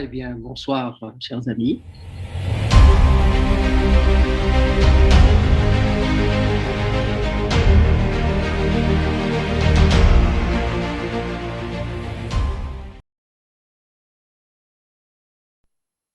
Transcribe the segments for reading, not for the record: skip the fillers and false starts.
Eh bien, bonsoir, chers amis.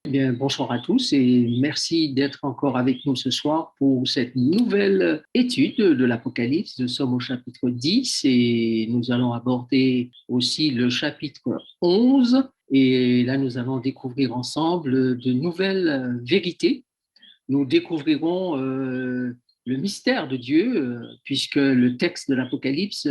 Eh bien, bonsoir à tous et merci d'être encore avec nous ce soir pour cette nouvelle étude de l'Apocalypse. Nous sommes au chapitre 10 et nous allons aborder aussi le chapitre 11. Et là, nous allons découvrir ensemble de nouvelles vérités. Nous découvrirons le mystère de Dieu, puisque le texte de l'Apocalypse,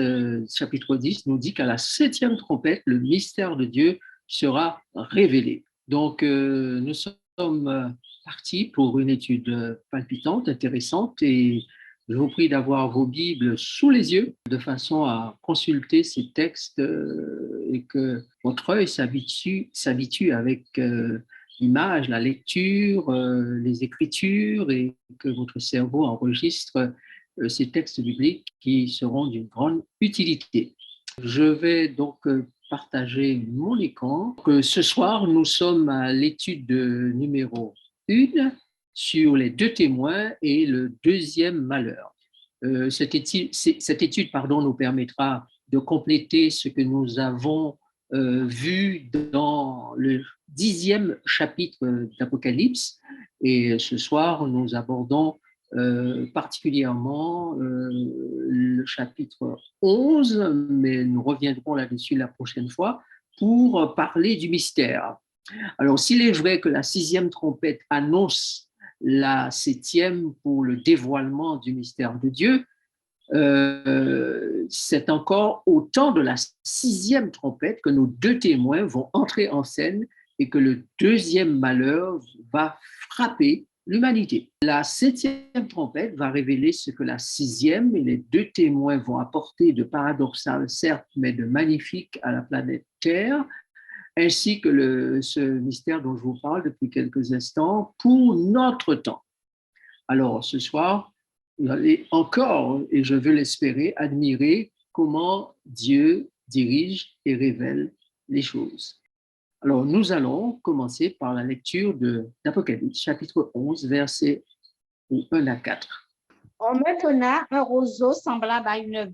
chapitre 10, nous dit qu'à la septième trompette, le mystère de Dieu sera révélé. Donc, nous sommes partis pour une étude palpitante, intéressante, et je vous prie d'avoir vos Bibles sous les yeux, de façon à consulter ces textes et que votre œil s'habitue avec l'image, la lecture, les écritures, et que votre cerveau enregistre ces textes bibliques qui seront d'une grande utilité. Je vais donc partager mon écran. Ce soir, nous sommes à l'étude numéro 1 sur les deux témoins et le deuxième malheur. Cette étude nous permettra de compléter ce que nous avons vu dans le 10e chapitre d'Apocalypse. Et ce soir, nous abordons particulièrement le chapitre 11, mais nous reviendrons là-dessus la prochaine fois pour parler du mystère. Alors, s'il est vrai que la 6e trompette annonce la 7e pour le dévoilement du mystère de Dieu, c'est encore au temps de la 6e trompette que nos deux témoins vont entrer en scène et que le deuxième malheur va frapper l'humanité. La 7e trompette va révéler ce que la 6e et les deux témoins vont apporter de paradoxal, certes, mais de magnifique à la planète Terre, ainsi que ce mystère dont je vous parle depuis quelques instants pour notre temps. Alors, ce soir, vous allez encore, et je veux l'espérer, admirer comment Dieu dirige et révèle les choses. Alors, nous allons commencer par la lecture d'Apocalypse, chapitre 11, versets 1 à 4. On me donna un roseau semblable à une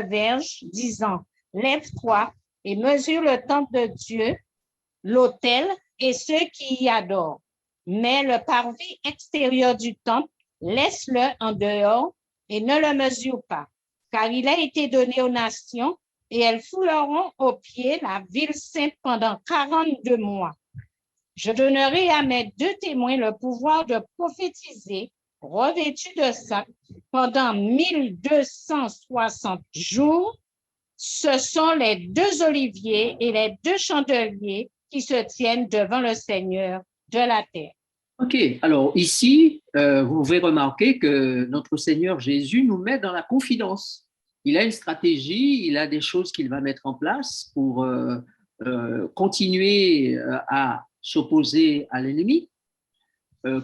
verge, disant, lève-toi et mesure le temple de Dieu, l'autel et ceux qui y adorent. Mais le parvis extérieur du temple, laisse-le en dehors et ne le mesure pas, car il a été donné aux nations et elles fouleront aux pieds la ville sainte pendant 42 mois. Je donnerai à mes deux témoins le pouvoir de prophétiser, revêtus de sac, pendant 1260 jours. Ce sont les deux oliviers et les deux chandeliers qui se tiennent devant le Seigneur de la terre. OK, alors ici, vous pouvez remarquer que notre Seigneur Jésus nous met dans la confidence. Il a une stratégie, il a des choses qu'il va mettre en place pour continuer à s'opposer à l'ennemi,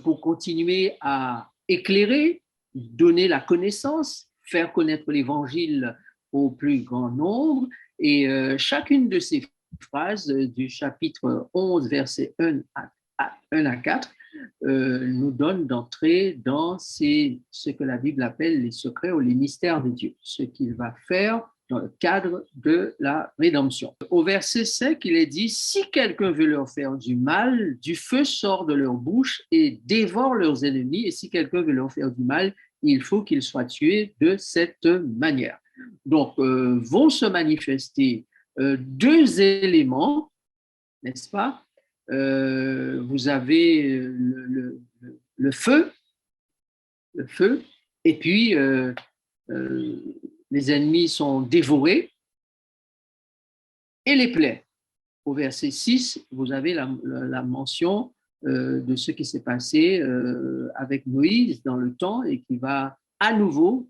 pour continuer à éclairer, donner la connaissance, faire connaître l'Évangile au plus grand nombre. Et chacune de ces phrases du chapitre 11, versets 1 à 4, nous donne d'entrer dans ce que la Bible appelle les secrets ou les mystères de Dieu, ce qu'il va faire dans le cadre de la rédemption. Au verset 5, il est dit, si quelqu'un veut leur faire du mal, du feu sort de leur bouche et dévore leurs ennemis, et si quelqu'un veut leur faire du mal, il faut qu'il soit tué de cette manière. Donc, vont se manifester deux éléments, n'est-ce pas? Vous avez le feu, et puis les ennemis sont dévorés, et les plaies. Au verset 6, vous avez la mention de ce qui s'est passé avec Moïse dans le temps et qui va à nouveau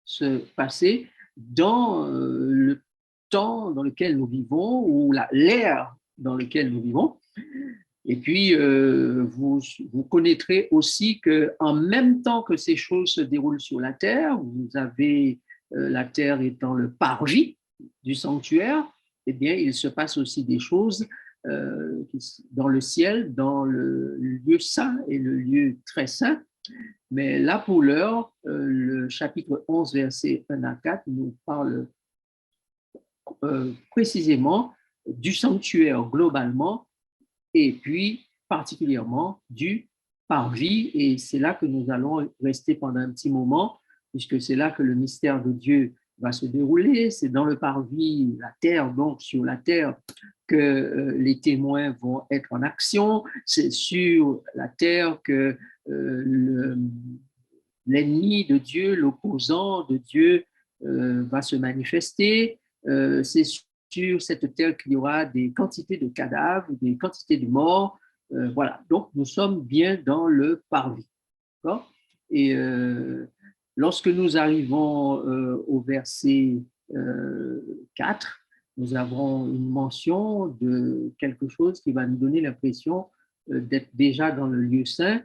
se passer dans le temps dans lequel nous vivons ou l'ère dans laquelle nous vivons. Et puis, vous connaîtrez aussi qu'en même temps que ces choses se déroulent sur la terre, vous avez la terre étant le parvis du sanctuaire, eh bien, il se passe aussi des choses dans le ciel, dans le lieu saint et le lieu très saint. Mais là, pour l'heure, le chapitre 11, versets 1 à 4, nous parle précisément du sanctuaire globalement et puis particulièrement du parvis. Et c'est là que nous allons rester pendant un petit moment, puisque c'est là que le mystère de Dieu va se dérouler. C'est dans le parvis, la terre, donc sur la terre, que les témoins vont être en action. C'est sur la terre que l'ennemi de Dieu, l'opposant de Dieu, va se manifester. C'est sur cette terre qu'il y aura des quantités de cadavres, des quantités de morts. Voilà, donc nous sommes bien dans le parvis. Et lorsque nous arrivons au verset 4, nous avons une mention de quelque chose qui va nous donner l'impression d'être déjà dans le lieu saint.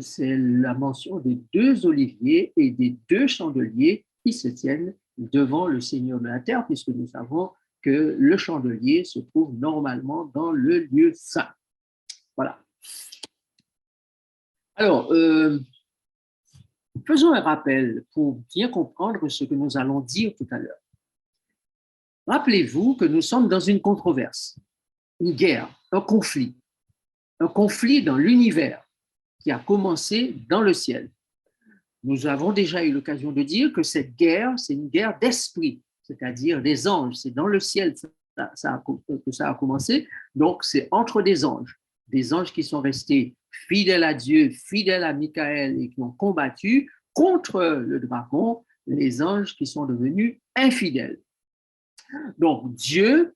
C'est la mention des 2 oliviers et des 2 chandeliers qui se tiennent devant le Seigneur de la terre, puisque nous savons que le chandelier se trouve normalement dans le lieu saint. Voilà. Alors, faisons un rappel pour bien comprendre ce que nous allons dire tout à l'heure. Rappelez-vous que nous sommes dans une controverse, une guerre, un conflit dans l'univers qui a commencé dans le ciel. Nous avons déjà eu l'occasion de dire que cette guerre, c'est une guerre d'esprit, c'est-à-dire des anges. C'est dans le ciel que ça a commencé, donc c'est entre des anges qui sont restés fidèles à Dieu, fidèles à Michael et qui ont combattu contre le dragon, les anges qui sont devenus infidèles. Donc Dieu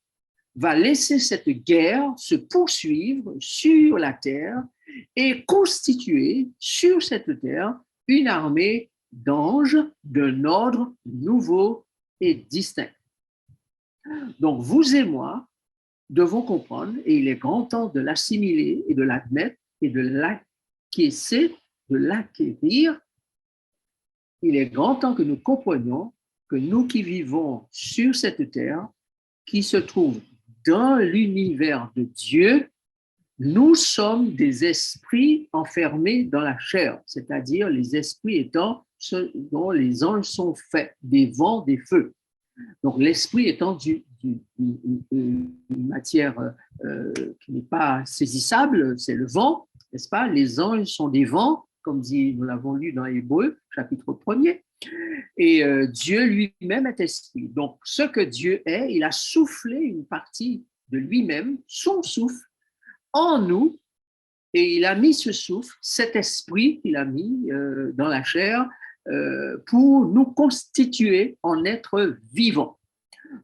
va laisser cette guerre se poursuivre sur la terre et constituer sur cette terre une armée d'anges d'un ordre nouveau et distinct. Donc vous et moi devons comprendre, et il est grand temps de l'assimiler et de l'admettre et de l'acquiescer, de l'acquérir. Il est grand temps que nous comprenions que nous qui vivons sur cette terre, qui se trouve dans l'univers de Dieu, nous sommes des esprits enfermés dans la chair, c'est-à-dire les esprits étant ceux dont les anges sont faits, des vents, des feux. Donc l'esprit étant une matière qui n'est pas saisissable, c'est le vent, n'est-ce pas? Les anges sont des vents, comme dit, nous l'avons lu dans Hébreux, chapitre 1er. Et Dieu lui-même est esprit. Donc, ce que Dieu est, il a soufflé une partie de lui-même, son souffle, en nous, et il a mis ce souffle, cet esprit qu'il a mis dans la chair pour nous constituer en êtres vivants.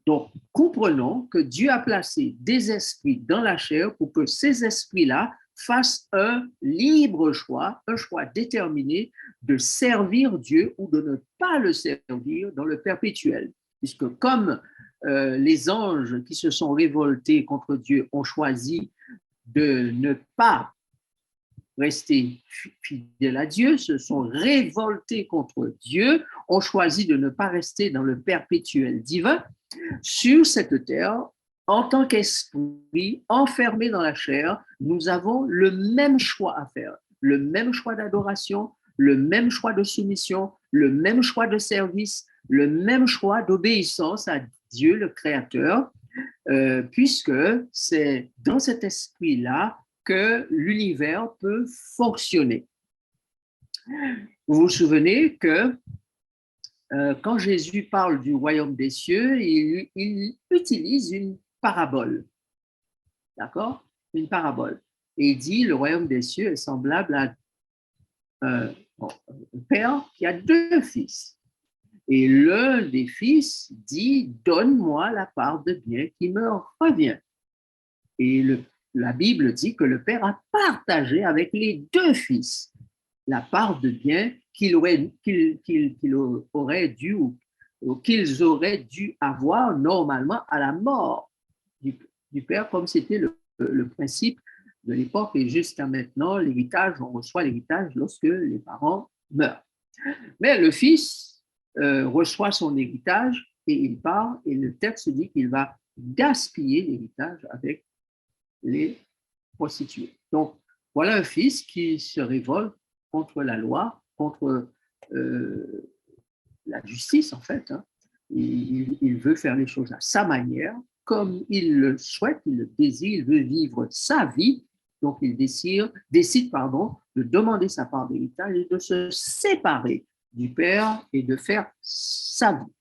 Donc, comprenons que Dieu a placé des esprits dans la chair pour que ces esprits-là fassent un libre choix, un choix déterminé de servir Dieu ou de ne pas le servir dans le perpétuel. Puisque comme les anges qui se sont révoltés contre Dieu ont choisi de ne pas rester fidèles à Dieu, se sont révoltés contre Dieu, ont choisi de ne pas rester dans le perpétuel divin, sur cette terre, en tant qu'esprit enfermé dans la chair, nous avons le même choix à faire, le même choix d'adoration, le même choix de soumission, le même choix de service, le même choix d'obéissance à Dieu, le Créateur, puisque c'est dans cet esprit-là que l'univers peut fonctionner. Vous vous souvenez que quand Jésus parle du royaume des cieux, il utilise une parabole, d'accord? Une parabole. Et il dit, le royaume des cieux est semblable à un père qui a 2 fils. Et l'un des fils dit, donne-moi la part de bien qui me revient. Et la Bible dit que le père a partagé avec les 2 fils la part de bien qu'ils auraient dû avoir normalement à la mort du père, comme c'était le principe de l'époque. Et jusqu'à maintenant, l'héritage, on reçoit l'héritage lorsque les parents meurent. Mais le fils reçoit son héritage et il part, et le texte dit qu'il va gaspiller l'héritage avec les prostituées. Donc, voilà un fils qui se révolte contre la loi, contre la justice, en fait. Hein. Il veut faire les choses à sa manière, comme il le souhaite, il le désire, il veut vivre sa vie. Donc, il décide de demander sa part d'héritage et de se séparer du Père et de faire sa vie.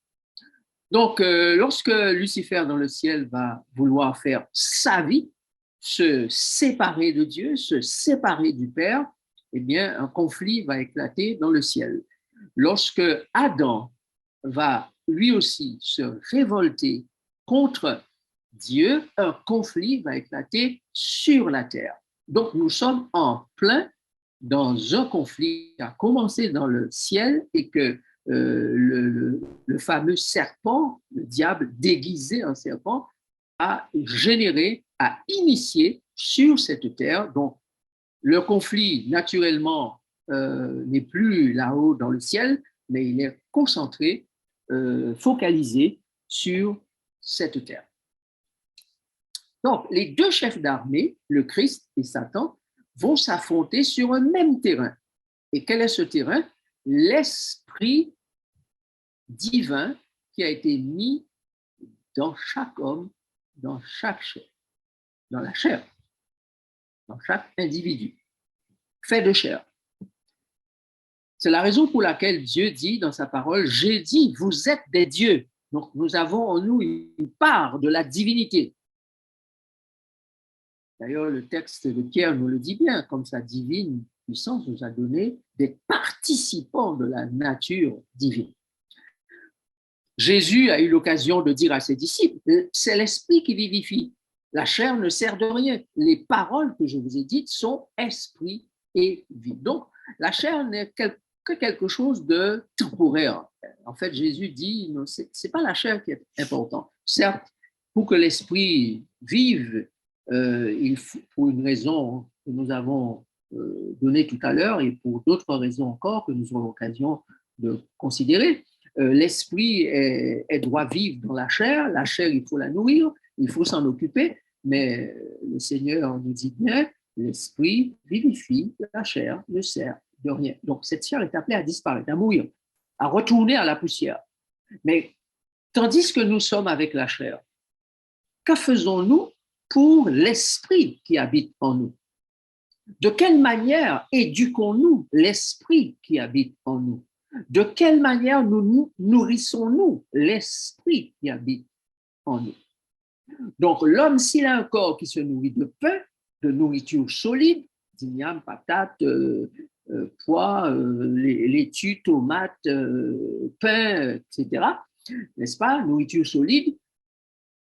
Donc, lorsque Lucifer dans le ciel va vouloir faire sa vie, se séparer de Dieu, se séparer du Père, eh bien, un conflit va éclater dans le ciel. Lorsque Adam va lui aussi se révolter contre Dieu, un conflit va éclater sur la terre. Donc, nous sommes en plein dans un conflit qui a commencé dans le ciel et que le fameux serpent, le diable déguisé en serpent, a généré, a initié sur cette terre. Donc, le conflit, naturellement, n'est plus là-haut dans le ciel, mais il est concentré, focalisé sur cette terre. Donc, les deux chefs d'armée, le Christ et Satan, vont s'affronter sur un même terrain. Et quel est ce terrain? L'esprit divin qui a été mis dans chaque homme, dans chaque chair, dans la chair, dans chaque individu, fait de chair. C'est la raison pour laquelle Dieu dit dans sa parole, j'ai dit, vous êtes des dieux. Donc, nous avons en nous une part de la divinité. D'ailleurs, le texte de Pierre nous le dit bien, comme sa divine puissance nous a donné des participants de la nature divine. Jésus a eu l'occasion de dire à ses disciples, c'est l'esprit qui vivifie. La chair ne sert de rien. Les paroles que je vous ai dites sont esprit et vie. Donc, la chair n'est que quelque chose de temporaire. En fait, Jésus dit, ce n'est pas la chair qui est importante. Certes, pour que l'esprit vive, il faut, pour une raison que nous avons donnée tout à l'heure et pour d'autres raisons encore que nous aurons l'occasion de considérer, l'esprit doit vivre dans la chair, il faut la nourrir, il faut s'en occuper, mais le Seigneur nous dit bien, l'esprit vivifie, la chair ne sert de rien. Donc cette chair est appelée à disparaître, à mourir, à retourner à la poussière. Mais tandis que nous sommes avec la chair, que faisons-nous pour l'esprit qui habite en nous? De quelle manière éduquons-nous l'esprit qui habite en nous? De quelle manière nous nourrissons-nous l'esprit qui habite en nous? Donc, l'homme, s'il a un corps qui se nourrit de pain, de nourriture solide, d'igname, patates, pois, laitue, tomates, pain, etc., n'est-ce pas, nourriture solide,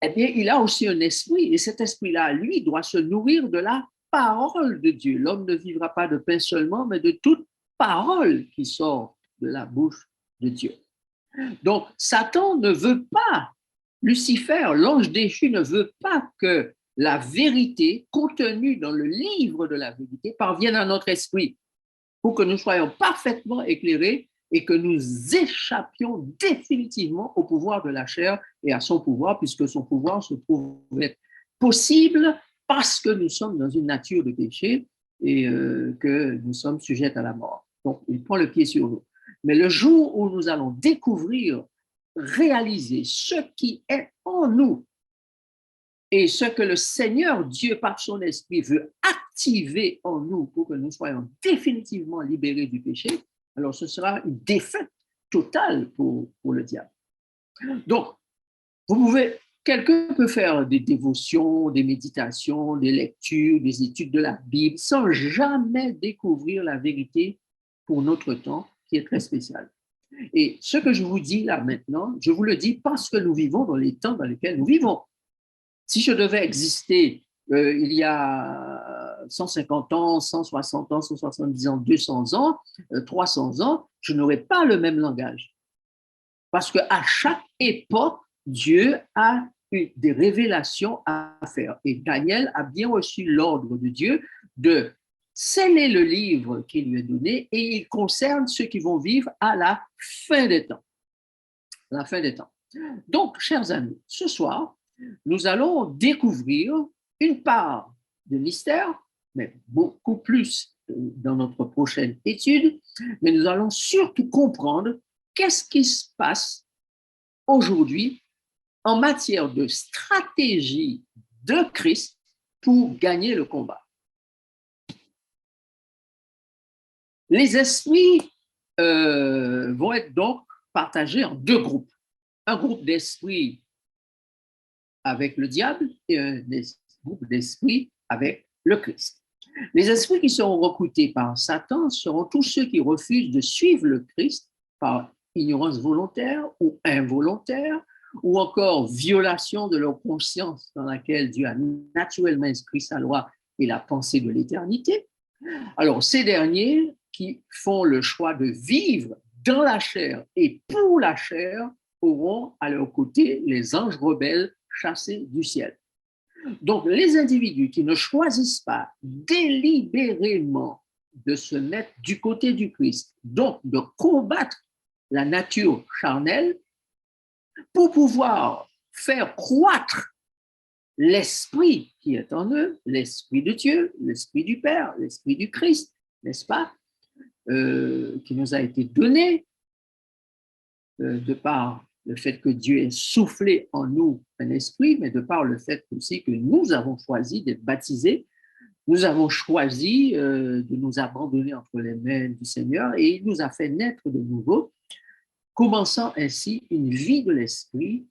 eh bien, il a aussi un esprit, et cet esprit-là, lui, doit se nourrir de la parole de Dieu. L'homme ne vivra pas de pain seulement, mais de toute parole qui sort de la bouche de Dieu. Donc, Satan ne veut pas, Lucifer, l'ange déchu, ne veut pas que la vérité contenue dans le livre de la vérité parvienne à notre esprit pour que nous soyons parfaitement éclairés et que nous échappions définitivement au pouvoir de la chair et à son pouvoir, puisque son pouvoir se trouve être possible parce que nous sommes dans une nature de péché et que nous sommes sujets à la mort. Donc, il prend le pied sur nous. Mais le jour où nous allons découvrir, réaliser ce qui est en nous et ce que le Seigneur Dieu, par son esprit, veut activer en nous pour que nous soyons définitivement libérés du péché, alors ce sera une défaite totale pour le diable. Donc, quelqu'un peut faire des dévotions, des méditations, des lectures, des études de la Bible sans jamais découvrir la vérité pour notre temps, qui est très spécial. Et ce que je vous dis là maintenant, je vous le dis parce que nous vivons dans les temps dans lesquels nous vivons. Si je devais exister il y a 150 ans, 160 ans, 170 ans, 200 ans, 300 ans, je n'aurais pas le même langage. Parce qu'à chaque époque, Dieu a eu des révélations à faire. Et Daniel a bien reçu l'ordre de Dieu de sceller le livre qui lui est donné et il concerne ceux qui vont vivre à la fin des temps. La fin des temps. Donc, chers amis, ce soir, nous allons découvrir une part de mystère, mais beaucoup plus dans notre prochaine étude. Mais nous allons surtout comprendre qu'est-ce qui se passe aujourd'hui en matière de stratégie de Christ pour gagner le combat. Les esprits vont être donc partagés en deux groupes. Un groupe d'esprits avec le diable et un groupe d'esprits avec le Christ. Les esprits qui seront recrutés par Satan seront tous ceux qui refusent de suivre le Christ par ignorance volontaire ou involontaire, ou encore violation de leur conscience dans laquelle Dieu a naturellement inscrit sa loi et la pensée de l'éternité. Alors, ces derniers qui font le choix de vivre dans la chair et pour la chair auront à leur côté les anges rebelles chassés du ciel. Donc, les individus qui ne choisissent pas délibérément de se mettre du côté du Christ, donc de combattre la nature charnelle pour pouvoir faire croître l'esprit qui est en eux, l'esprit de Dieu, l'esprit du Père, l'esprit du Christ, n'est-ce pas, qui nous a été donné de par le fait que Dieu ait soufflé en nous un esprit, mais de par le fait aussi que nous avons choisi d'être baptisés, nous avons choisi de nous abandonner entre les mains du Seigneur et il nous a fait naître de nouveau, commençant ainsi une vie de l'esprit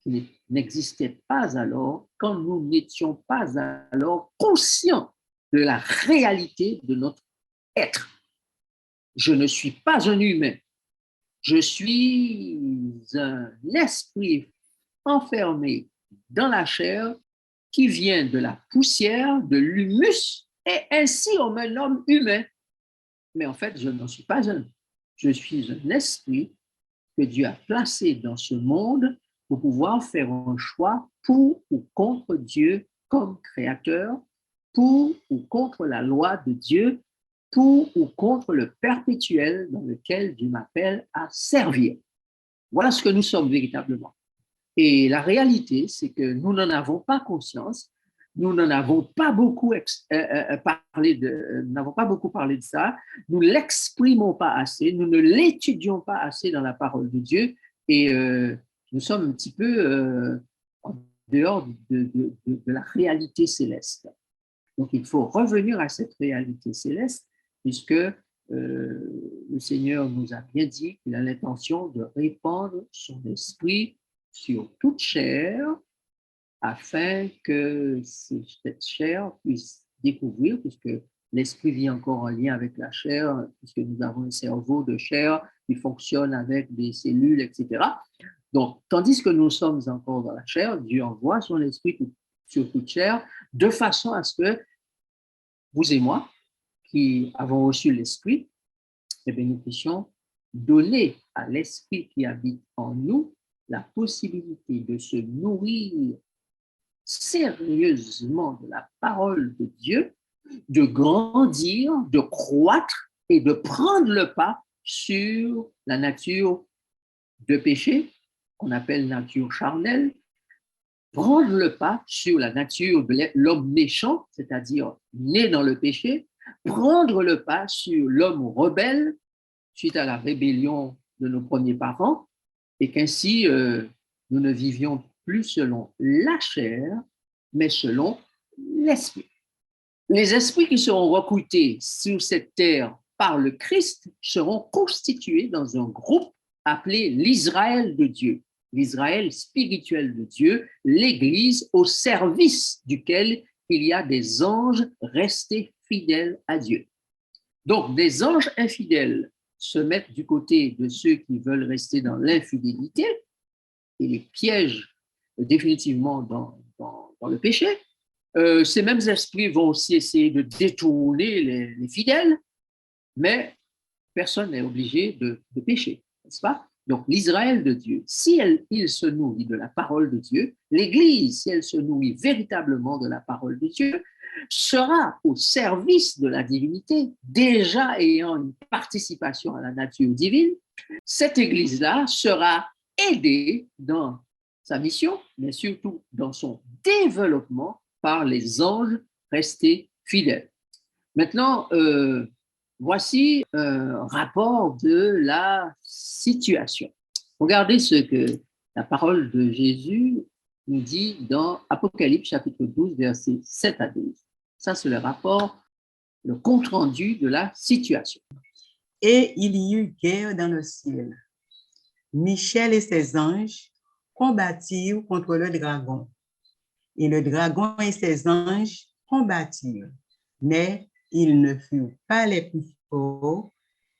qui n'existait pas alors quand nous n'étions pas alors conscients de la réalité de notre être. Je ne suis pas un humain, je suis un esprit enfermé dans la chair qui vient de la poussière, de l'humus, et ainsi on me nomme humain. Mais en fait, je n'en suis pas un. Je suis un esprit que Dieu a placé dans ce monde pour pouvoir faire un choix pour ou contre Dieu comme créateur, pour ou contre la loi de Dieu, pour ou contre le perpétuel dans lequel Dieu m'appelle à servir. Voilà ce que nous sommes véritablement. Et la réalité, c'est que nous n'en avons pas conscience, nous n'en avons pas beaucoup parlé de ça, nous ne l'exprimons pas assez, nous ne l'étudions pas assez dans la parole de Dieu et nous sommes un petit peu en dehors de la réalité céleste. Donc, il faut revenir à cette réalité céleste puisque le Seigneur nous a bien dit qu'il a l'intention de répandre son esprit sur toute chair afin que cette chair puisse découvrir, puisque l'esprit vit encore en lien avec la chair, puisque nous avons un cerveau de chair qui fonctionne avec des cellules, etc. Donc, tandis que nous sommes encore dans la chair, Dieu envoie son esprit sur toute chair, de façon à ce que vous et moi, qui avons reçu l'esprit, eh bien, nous puissions donner à l'esprit qui habite en nous la possibilité de se nourrir sérieusement de la parole de Dieu, de grandir, de croître et de prendre le pas sur la nature de péché, qu'on appelle nature charnelle, prendre le pas sur la nature de l'homme méchant, c'est-à-dire né dans le péché, prendre le pas sur l'homme rebelle suite à la rébellion de nos premiers parents, et qu'ainsi nous ne vivions plus selon la chair, mais selon l'esprit. Les esprits qui seront recrutés sur cette terre par le Christ seront constitués dans un groupe appelé l'Israël de Dieu, l'Israël spirituel de Dieu, l'Église au service duquel il y a des anges restés fidèles à Dieu. Donc, des anges infidèles se mettent du côté de ceux qui veulent rester dans l'infidélité et les piègent définitivement dans le péché. Ces mêmes esprits vont aussi essayer de détourner les fidèles, mais personne n'est obligé de pécher, n'est-ce pas? Donc, l'Israël de Dieu, si il se nourrit de la parole de Dieu, l'Église, si elle se nourrit véritablement de la parole de Dieu, sera au service de la divinité, déjà ayant une participation à la nature divine. Cette Église-là sera aidée dans sa mission, mais surtout dans son développement par les anges rester fidèle. Maintenant, voici un rapport de la situation. Regardez ce que la parole de Jésus nous dit dans Apocalypse chapitre 12, versets 7 à 12. Ça, c'est le rapport, le compte-rendu de la situation. Et il y eut guerre dans le ciel. Michel et ses anges combattirent contre le dragon. Et le dragon et ses anges combattirent. Mais ils ne furent pas les plus forts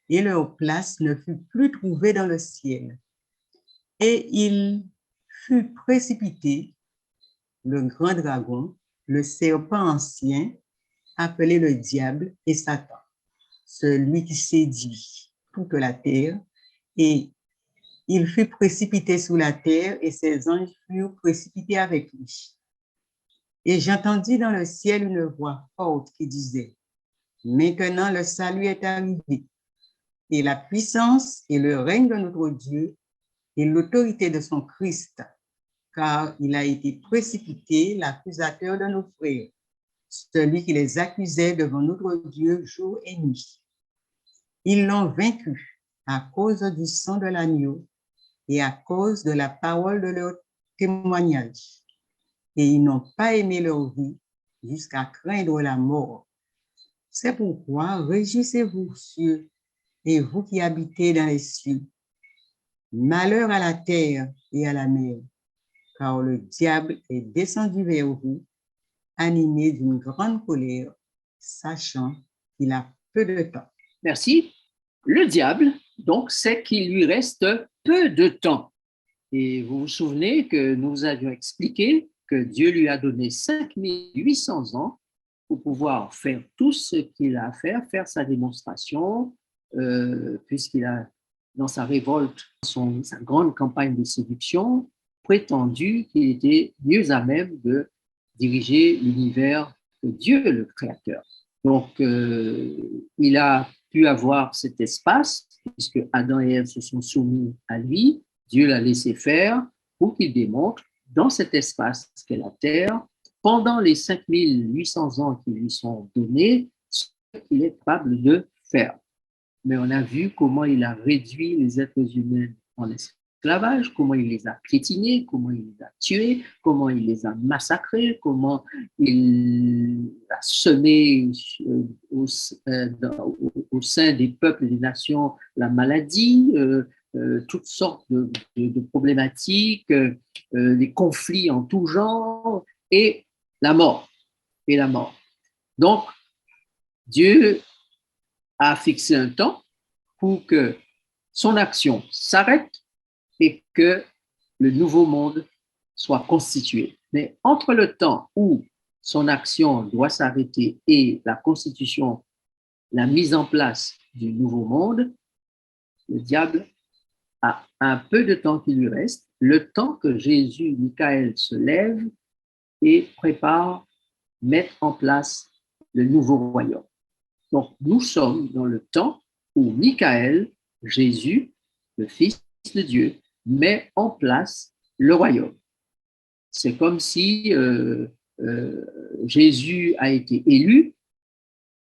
et leur place ne fut plus trouvée dans le ciel. Et il fut précipité, le grand dragon, le serpent ancien, appelé le diable et Satan, celui qui séduit toute la terre, et il fut précipité sous la terre et ses anges furent précipités avec lui. Et j'entendis dans le ciel une voix forte qui disait, maintenant le salut est arrivé, et la puissance et le règne de notre Dieu et l'autorité de son Christ, car il a été précipité l'accusateur de nos frères, celui qui les accusait devant notre Dieu jour et nuit. Ils l'ont vaincu à cause du sang de l'agneau et à cause de la parole de leur témoignage. Et ils n'ont pas aimé leur vie jusqu'à craindre la mort. C'est pourquoi réjouissez-vous, cieux, et vous qui habitez dans les cieux. Malheur à la terre et à la mer, car le diable est descendu vers vous, animé d'une grande colère, sachant qu'il a peu de temps. Merci. Le diable, donc, c'est qu'il lui reste peu de temps. Et vous vous souvenez que nous avions expliqué que Dieu lui a donné 5800 ans pour pouvoir faire tout ce qu'il a à faire sa démonstration, puisqu'il a, dans sa révolte, sa grande campagne de séduction, prétendu qu'il était mieux à même de diriger l'univers que Dieu, le Créateur. Donc, il a pu avoir cet espace, puisque Adam et Ève se sont soumis à lui. Dieu l'a laissé faire pour qu'il démontre dans cet espace qu'est la Terre, pendant les 5800 ans qui lui sont donnés, ce qu'il est capable de faire. Mais on a vu comment il a réduit les êtres humains en esclavage, comment il les a piétinés, comment il les a tués, comment il les a massacrés, comment il a semé au sein des peuples et des nations la maladie, toutes sortes de problématiques, des conflits en tout genre et la mort. Et la mort. Donc, Dieu a fixé un temps pour que son action s'arrête et que le nouveau monde soit constitué. Mais entre le temps où son action doit s'arrêter et la constitution, la mise en place du nouveau monde, le diable a un peu de temps qui lui reste, le temps que Jésus, Michael se lève et prépare, mettre en place le nouveau royaume. Donc, nous sommes dans le temps où Michael, Jésus, le Fils de Dieu, met en place le royaume. C'est comme si Jésus a été élu,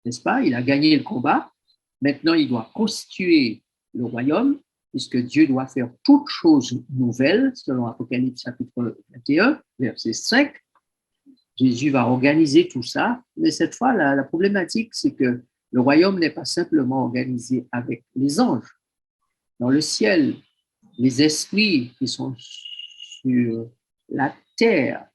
n'est-ce pas? Il a gagné le combat. Maintenant, il doit constituer le royaume, puisque Dieu doit faire toutes choses nouvelles, selon Apocalypse chapitre 21, verset 5. Jésus va organiser tout ça, mais cette fois, la problématique, c'est que le royaume n'est pas simplement organisé avec les anges. Dans le ciel, les esprits qui sont sur la terre,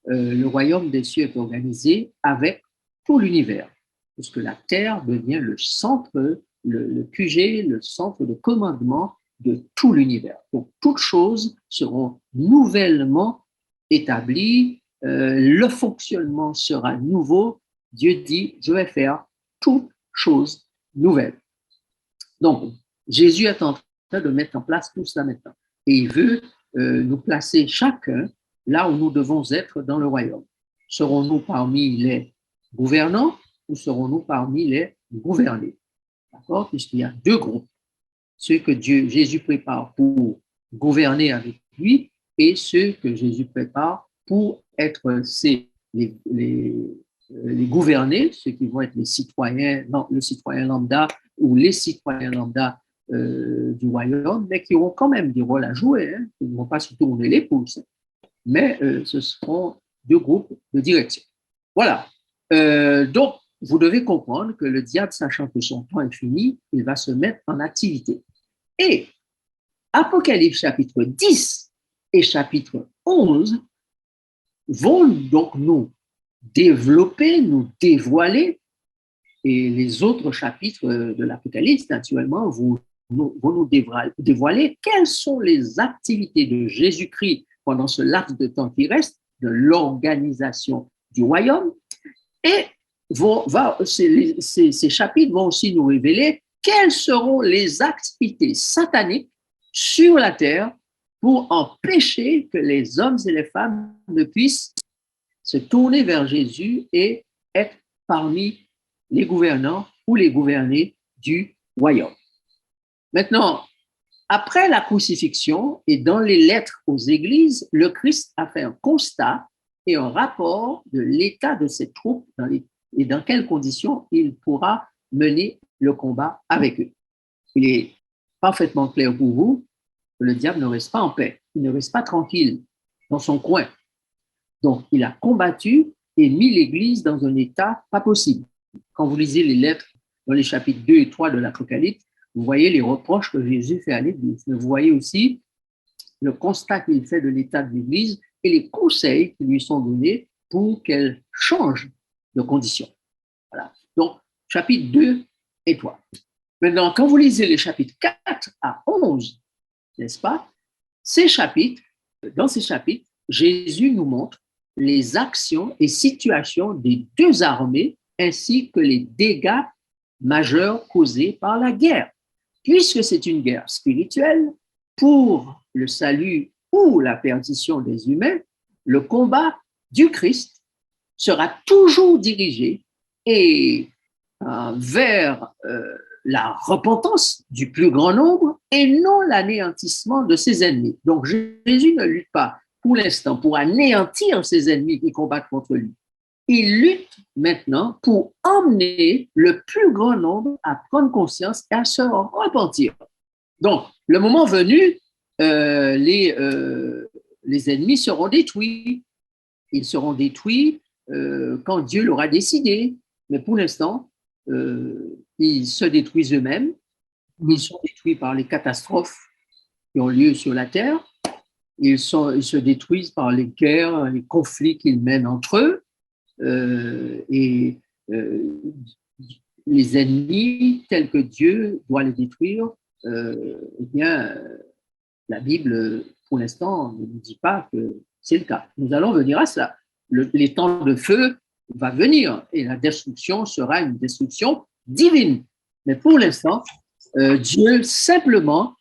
le royaume des cieux est organisé avec tout l'univers, puisque la terre devient le centre, le QG, le centre de commandement de tout l'univers. Donc, toutes choses seront nouvellement établies, le fonctionnement sera nouveau. Dieu dit, je vais faire toutes choses nouvelles. Donc, Jésus est en train de mettre en place tout cela maintenant. Et il veut nous placer chacun là où nous devons être dans le royaume. Serons-nous parmi les gouvernants ou serons-nous parmi les gouvernés? D'accord? Puisqu'il y a deux groupes. Ceux que Jésus prépare pour gouverner avec lui et ceux que Jésus prépare pour être les les gouvernés, ceux qui vont être les citoyens, non, le citoyen lambda ou les citoyens lambda du royaume, mais qui auront quand même des rôles à jouer, hein. Ils ne vont pas se tourner les pouces, mais ce seront deux groupes de direction. Voilà. Donc, vous devez comprendre que le diable, sachant que son temps est fini, il va se mettre en activité. Et Apocalypse chapitre 10 et chapitre 11 vont donc nous développer, nous dévoiler, et les autres chapitres de l'Apocalypse, naturellement, vont nous dévoiler quelles sont les activités de Jésus-Christ pendant ce laps de temps qui reste, de l'organisation du royaume, et ces chapitres vont aussi nous révéler quelles seront les activités sataniques sur la terre pour empêcher que les hommes et les femmes ne puissent se tourner vers Jésus et être parmi les gouvernants ou les gouvernés du royaume. Maintenant, après la crucifixion et dans les lettres aux églises, le Christ a fait un constat et un rapport de l'état de ses troupes et dans quelles conditions il pourra mener le combat avec eux. Il est parfaitement clair pour vous que le diable ne reste pas en paix, il ne reste pas tranquille dans son coin. Donc, il a combattu et mis l'Église dans un état pas possible. Quand vous lisez les lettres dans les chapitres 2 et 3 de l'Apocalypse, vous voyez les reproches que Jésus fait à l'Église. Mais vous voyez aussi le constat qu'il fait de l'état de l'Église et les conseils qui lui sont donnés pour qu'elle change de condition. Voilà. Donc, chapitre 2 et 3. Maintenant, quand vous lisez les chapitres 4 à 11, n'est-ce pas, dans ces chapitres, Jésus nous montre les actions et situations des deux armées ainsi que les dégâts majeurs causés par la guerre. Puisque c'est une guerre spirituelle, pour le salut ou la perdition des humains, le combat du Christ sera toujours dirigé vers la repentance du plus grand nombre et non l'anéantissement de ses ennemis. Donc Jésus ne lutte pas pour l'instant pour anéantir ses ennemis qui combattent contre lui. Il lutte maintenant pour emmener le plus grand nombre à prendre conscience et à se repentir. Donc, le moment venu, les ennemis seront détruits. Ils seront détruits quand Dieu l'aura décidé. Mais pour l'instant, ils se détruisent eux-mêmes. Ils sont détruits par les catastrophes qui ont lieu sur la terre. Ils se détruisent par les guerres, les conflits qu'ils mènent entre eux. Les ennemis tels que Dieu doit les détruire, eh bien, la Bible, pour l'instant, ne nous dit pas que c'est le cas. Nous allons venir à cela. Les temps de feu va venir et la destruction sera une destruction divine. Mais pour l'instant, Dieu simplement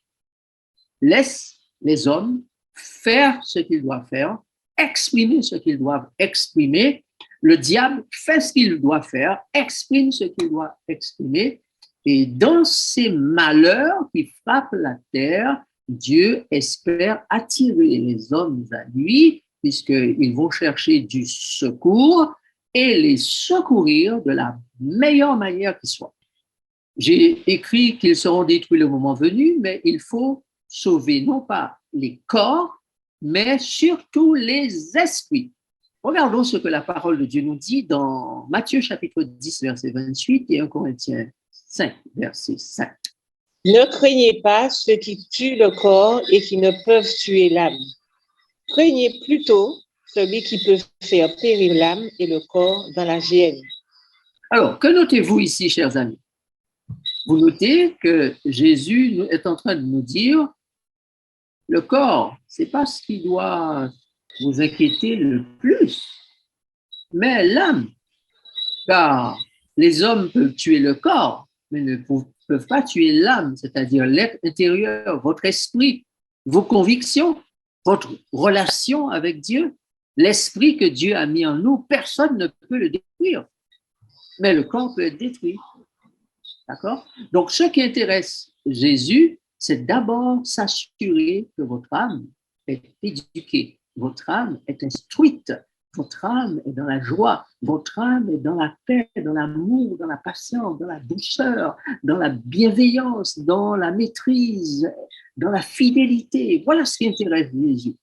laisse les hommes faire ce qu'ils doivent faire, exprimer ce qu'ils doivent exprimer. Le diable fait ce qu'il doit faire, exprime ce qu'il doit exprimer. Et dans ces malheurs qui frappent la terre, Dieu espère attirer les hommes à lui, puisqu'ils vont chercher du secours et les secourir de la meilleure manière qui soit. J'ai écrit qu'ils seront détruits le moment venu, mais il faut sauver non pas les corps, mais surtout les esprits. Regardons ce que la parole de Dieu nous dit dans Matthieu chapitre 10, verset 28 et 1 Corinthiens 5, verset 5. Ne craignez pas ceux qui tuent le corps et qui ne peuvent tuer l'âme. Craignez plutôt celui qui peut faire périr l'âme et le corps dans la géhenne. Alors, que notez-vous ici, chers amis? Vous notez que Jésus est en train de nous dire le corps, ce n'est pas ce qui doit vous inquiéter le plus, mais l'âme. Car les hommes peuvent tuer le corps, mais ne peuvent pas tuer l'âme, c'est-à-dire l'être intérieur, votre esprit, vos convictions, votre relation avec Dieu, l'esprit que Dieu a mis en nous, personne ne peut le détruire. Mais le corps peut être détruit. D'accord? Donc, ce qui intéresse Jésus, c'est d'abord s'assurer que votre âme est éduquée, votre âme est instruite, votre âme est dans la joie, votre âme est dans la paix, dans l'amour, dans la patience, dans la douceur, dans la bienveillance, dans la maîtrise, dans la fidélité. Voilà ce qui intéresse Jésus.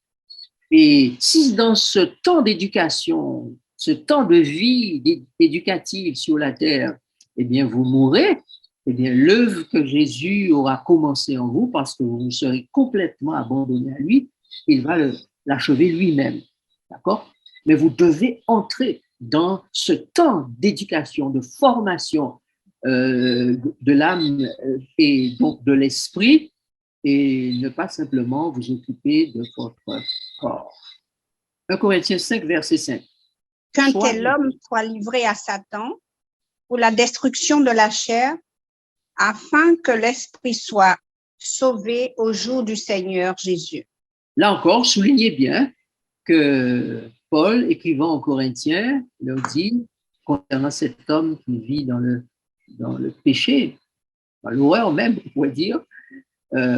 Et si dans ce temps d'éducation, ce temps de vie éducative sur la terre, eh bien, vous mourrez, eh bien, l'œuvre que Jésus aura commencé en vous, parce que vous serez complètement abandonné à lui, il va l'achever lui-même. D'accord? Mais vous devez entrer dans ce temps d'éducation, de formation de l'âme et donc de l'esprit, et ne pas simplement vous occuper de votre corps. 1 Corinthiens 5, verset 5. Qu'un tel homme soit livré à Satan pour la destruction de la chair, afin que l'esprit soit sauvé au jour du Seigneur Jésus. Là encore, soulignez bien que Paul, écrivant aux Corinthiens, leur dit, concernant cet homme qui vit dans le péché, dans l'horreur même, on pourrait dire,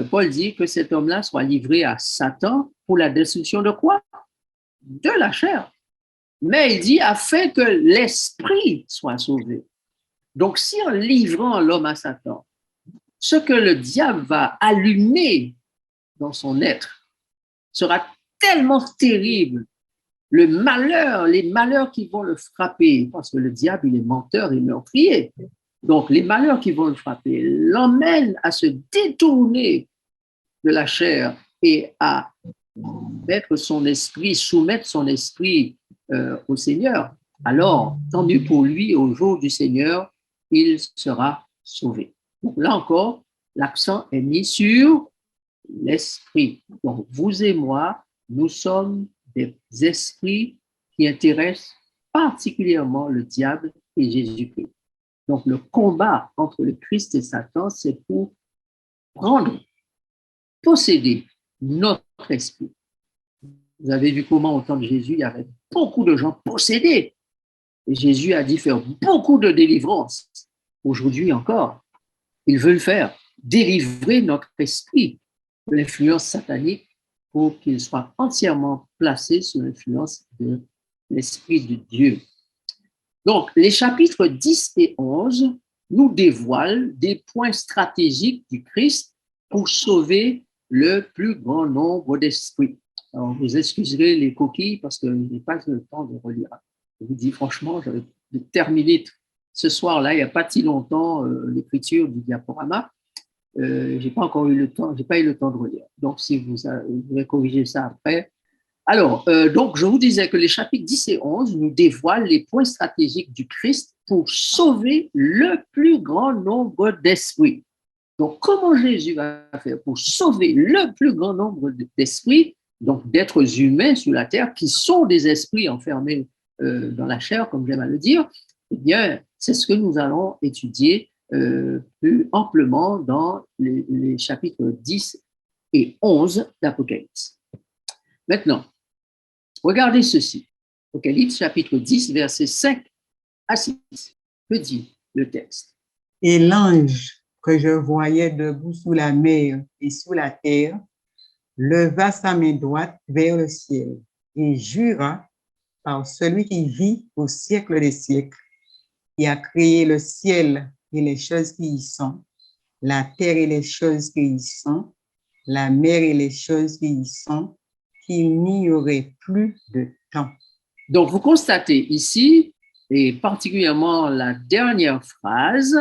Paul dit que cet homme-là soit livré à Satan pour la destruction de quoi? De la chair. Mais il dit afin que l'esprit soit sauvé. Donc, si en livrant l'homme à Satan, ce que le diable va allumer dans son être sera tellement terrible, les malheurs qui vont le frapper, parce que le diable, il est menteur et meurtrier. Donc, les malheurs qui vont le frapper l'emmènent à se détourner de la chair et à mettre son esprit, soumettre son esprit au Seigneur. Alors, tant mieux pour lui, au jour du Seigneur, il sera sauvé. Donc, là encore, l'accent est mis sur l'esprit. Donc, vous et moi, nous sommes des esprits qui intéressent particulièrement le diable et Jésus-Christ. Donc, le combat entre le Christ et Satan, c'est pour prendre, posséder notre esprit. Vous avez vu comment, au temps de Jésus, il y avait beaucoup de gens possédés. Et Jésus a dit faire beaucoup de délivrances. Aujourd'hui encore, il veut le faire, délivrer notre esprit de l'influence satanique pour qu'il soit entièrement placé sous l'influence de l'Esprit de Dieu. Donc, les chapitres 10 et 11 nous dévoilent des points stratégiques du Christ pour sauver le plus grand nombre d'esprits. Alors, vous excuserez les coquilles parce que je n'ai pas eu le temps de relire. Je vous dis franchement, j'avais terminé ce soir-là, il n'y a pas si longtemps, l'écriture du diaporama. J'ai pas eu le temps de relire. Donc, si vous voulez corriger ça après. Alors, donc, je vous disais que les chapitres 10 et 11 nous dévoilent les points stratégiques du Christ pour sauver le plus grand nombre d'esprits. Donc, comment Jésus va faire pour sauver le plus grand nombre d'esprits, donc d'êtres humains sur la terre, qui sont des esprits enfermés dans la chair, comme j'aime à le dire? Eh bien, c'est ce que nous allons étudier plus amplement dans les chapitres 10 et 11 d'Apocalypse. Maintenant, regardez ceci. Apocalypse, chapitre 10, versets 5 à 6. Que dit le texte? Et l'ange que je voyais debout sous la mer et sous la terre leva sa main droite vers le ciel et jura par celui qui vit au siècle des siècles, qui a créé le ciel et les choses qui y sont, la terre et les choses qui y sont, la mer et les choses qui y sont, qu'il n'y aurait plus de temps. Donc, vous constatez ici, et particulièrement la dernière phrase,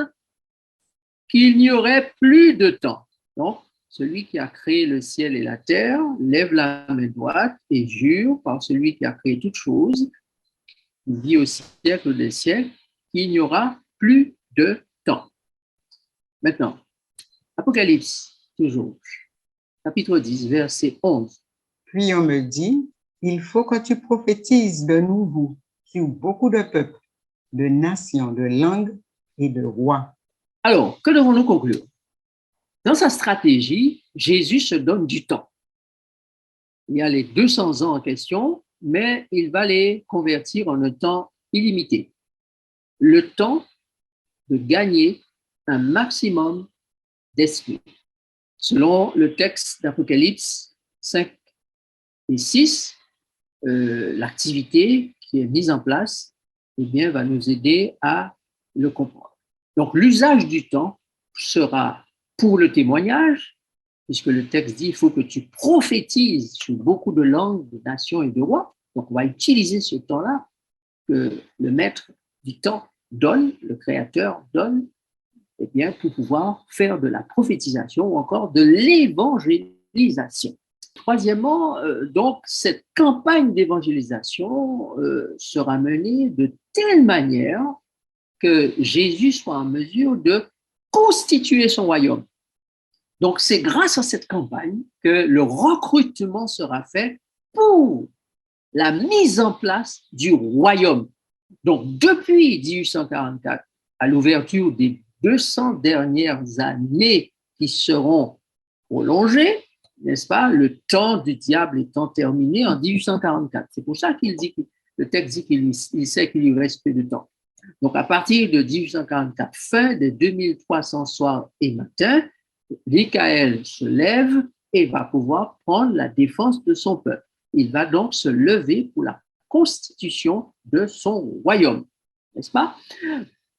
qu'il n'y aurait plus de temps. Donc, celui qui a créé le ciel et la terre lève la main droite et jure par celui qui a créé toutes choses, qui vit au siècle des siècles, qu'il n'y aura plus de temps. Maintenant, Apocalypse, toujours, chapitre 10, verset 11. Puis on me dit, il faut que tu prophétises de nouveau sur beaucoup de peuples, de nations, de langues et de rois. Alors, que devons-nous conclure? Dans sa stratégie, Jésus se donne du temps. Il y a les 200 ans en question, mais il va les convertir en un temps illimité. Le temps de gagner un maximum d'esprits. Selon le texte d'Apocalypse 5 et 6, l'activité qui est mise en place, eh bien, va nous aider à le comprendre. Donc, l'usage du temps sera pour le témoignage, puisque le texte dit il faut que tu prophétises sur beaucoup de langues, de nations et de rois. Donc, on va utiliser ce temps-là que le maître du temps donne, le créateur donne, eh bien, pour pouvoir faire de la prophétisation ou encore de l'évangélisation. Troisièmement, donc, cette campagne d'évangélisation sera menée de telle manière que Jésus soit en mesure de constituer son royaume. Donc, c'est grâce à cette campagne que le recrutement sera fait pour la mise en place du royaume. Donc, depuis 1844, à l'ouverture des 200 dernières années qui seront prolongées, n'est-ce pas, le temps du diable étant terminé en 1844. C'est pour ça qu'il dit, le texte dit qu'il sait qu'il lui reste peu de temps. Donc, à partir de 1844, fin des 2300 soirs et matins, Michael se lève et va pouvoir prendre la défense de son peuple. Il va donc se lever pour la constitution de son royaume, n'est-ce pas?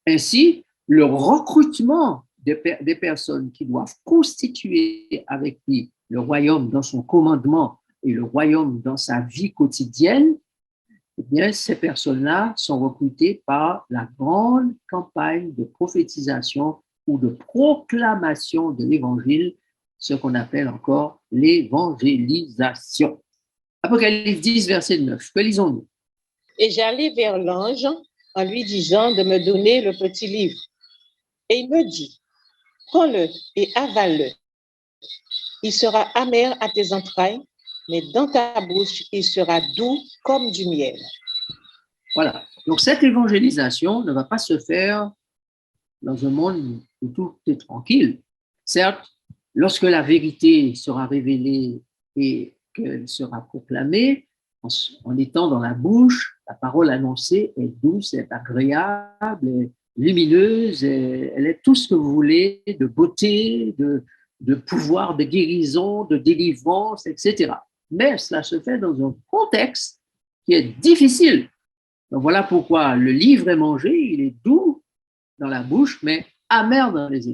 Ainsi, le recrutement des personnes qui doivent constituer avec lui le royaume dans son commandement et le royaume dans sa vie quotidienne, eh bien, ces personnes-là sont recrutées par la grande campagne de prophétisation ou de proclamation de l'évangile, ce qu'on appelle encore l'évangélisation. Apocalypse 10, verset 9. Que lisons-nous? Et j'allai vers l'ange en lui disant de me donner le petit livre. Et il me dit, prends-le et avale-le. Il sera amer à tes entrailles, mais dans ta bouche, il sera doux comme du miel. Voilà. Donc, cette évangélisation ne va pas se faire dans un monde où tout est tranquille. Certes, lorsque la vérité sera révélée et qu'elle sera proclamée, en étant dans la bouche, la parole annoncée est douce, est agréable, est lumineuse, elle est tout ce que vous voulez, de beauté, de pouvoir, de guérison, de délivrance, etc. Mais cela se fait dans un contexte qui est difficile. Donc voilà pourquoi le livre est mangé, il est doux dans la bouche, mais amer dans les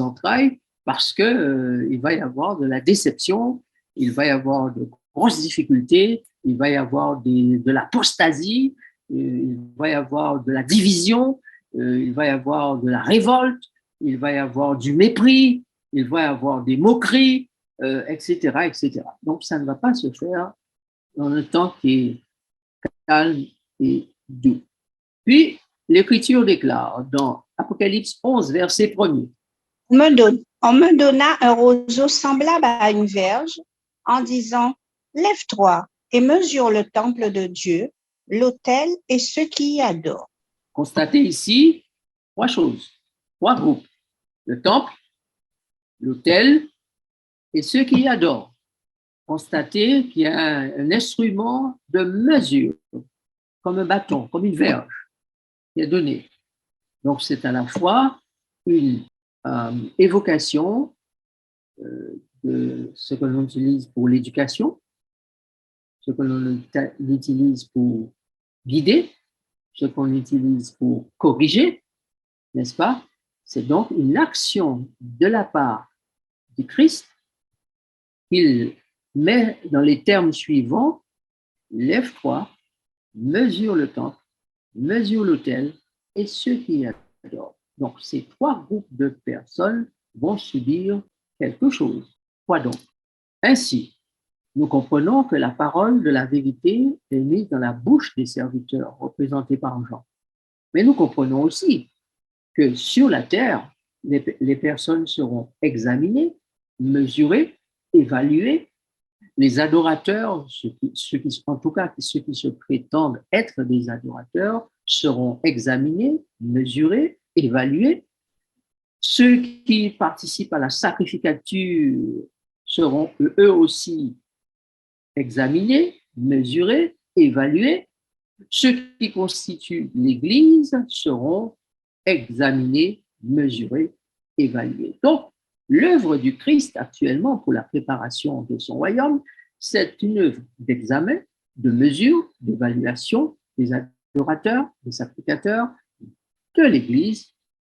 entrailles, parce que il va y avoir de la déception, il va y avoir de grosses difficultés, il va y avoir de l'apostasie, il va y avoir de la division, il va y avoir de la révolte, il va y avoir du mépris, il va y avoir des moqueries, etc., etc. Donc, ça ne va pas se faire dans un temps qui est calme et doux. Puis, l'Écriture déclare dans Apocalypse 11, verset 1er. On me donna un roseau semblable à une verge en disant, lève-toi et mesure le temple de Dieu, l'autel et ceux qui y adorent. Constatez ici trois choses, trois groupes. Le temple, l'autel et ceux qui y adorent. Constatez qu'il y a un instrument de mesure, comme un bâton, comme une verge, qui est donné. Donc, c'est à la fois une évocation de ce que l'on utilise pour l'éducation, ce que l'on utilise pour guider, ce qu'on utilise pour corriger, n'est-ce pas? C'est donc une action de la part du Christ qu'il met dans les termes suivants, lève-toi, mesure le temple, mesure l'autel et ceux qui y adorent. Donc, ces trois groupes de personnes vont subir quelque chose. Quoi donc? Ainsi, nous comprenons que la parole de la vérité est mise dans la bouche des serviteurs représentés par Jean. Mais nous comprenons aussi que sur la terre, les personnes seront examinées, mesurées, évaluées. Les adorateurs, en tout cas ceux qui se prétendent être des adorateurs, seront examinés, mesurés, évalués. Ceux qui participent à la sacrificature seront eux aussi examinés, mesurés, évalués. Ceux qui constituent l'Église seront examinés, mesurés, évalués. Donc, l'œuvre du Christ actuellement pour la préparation de son royaume, c'est une œuvre d'examen, de mesure, d'évaluation des adorateurs, des sacrificateurs de l'Église,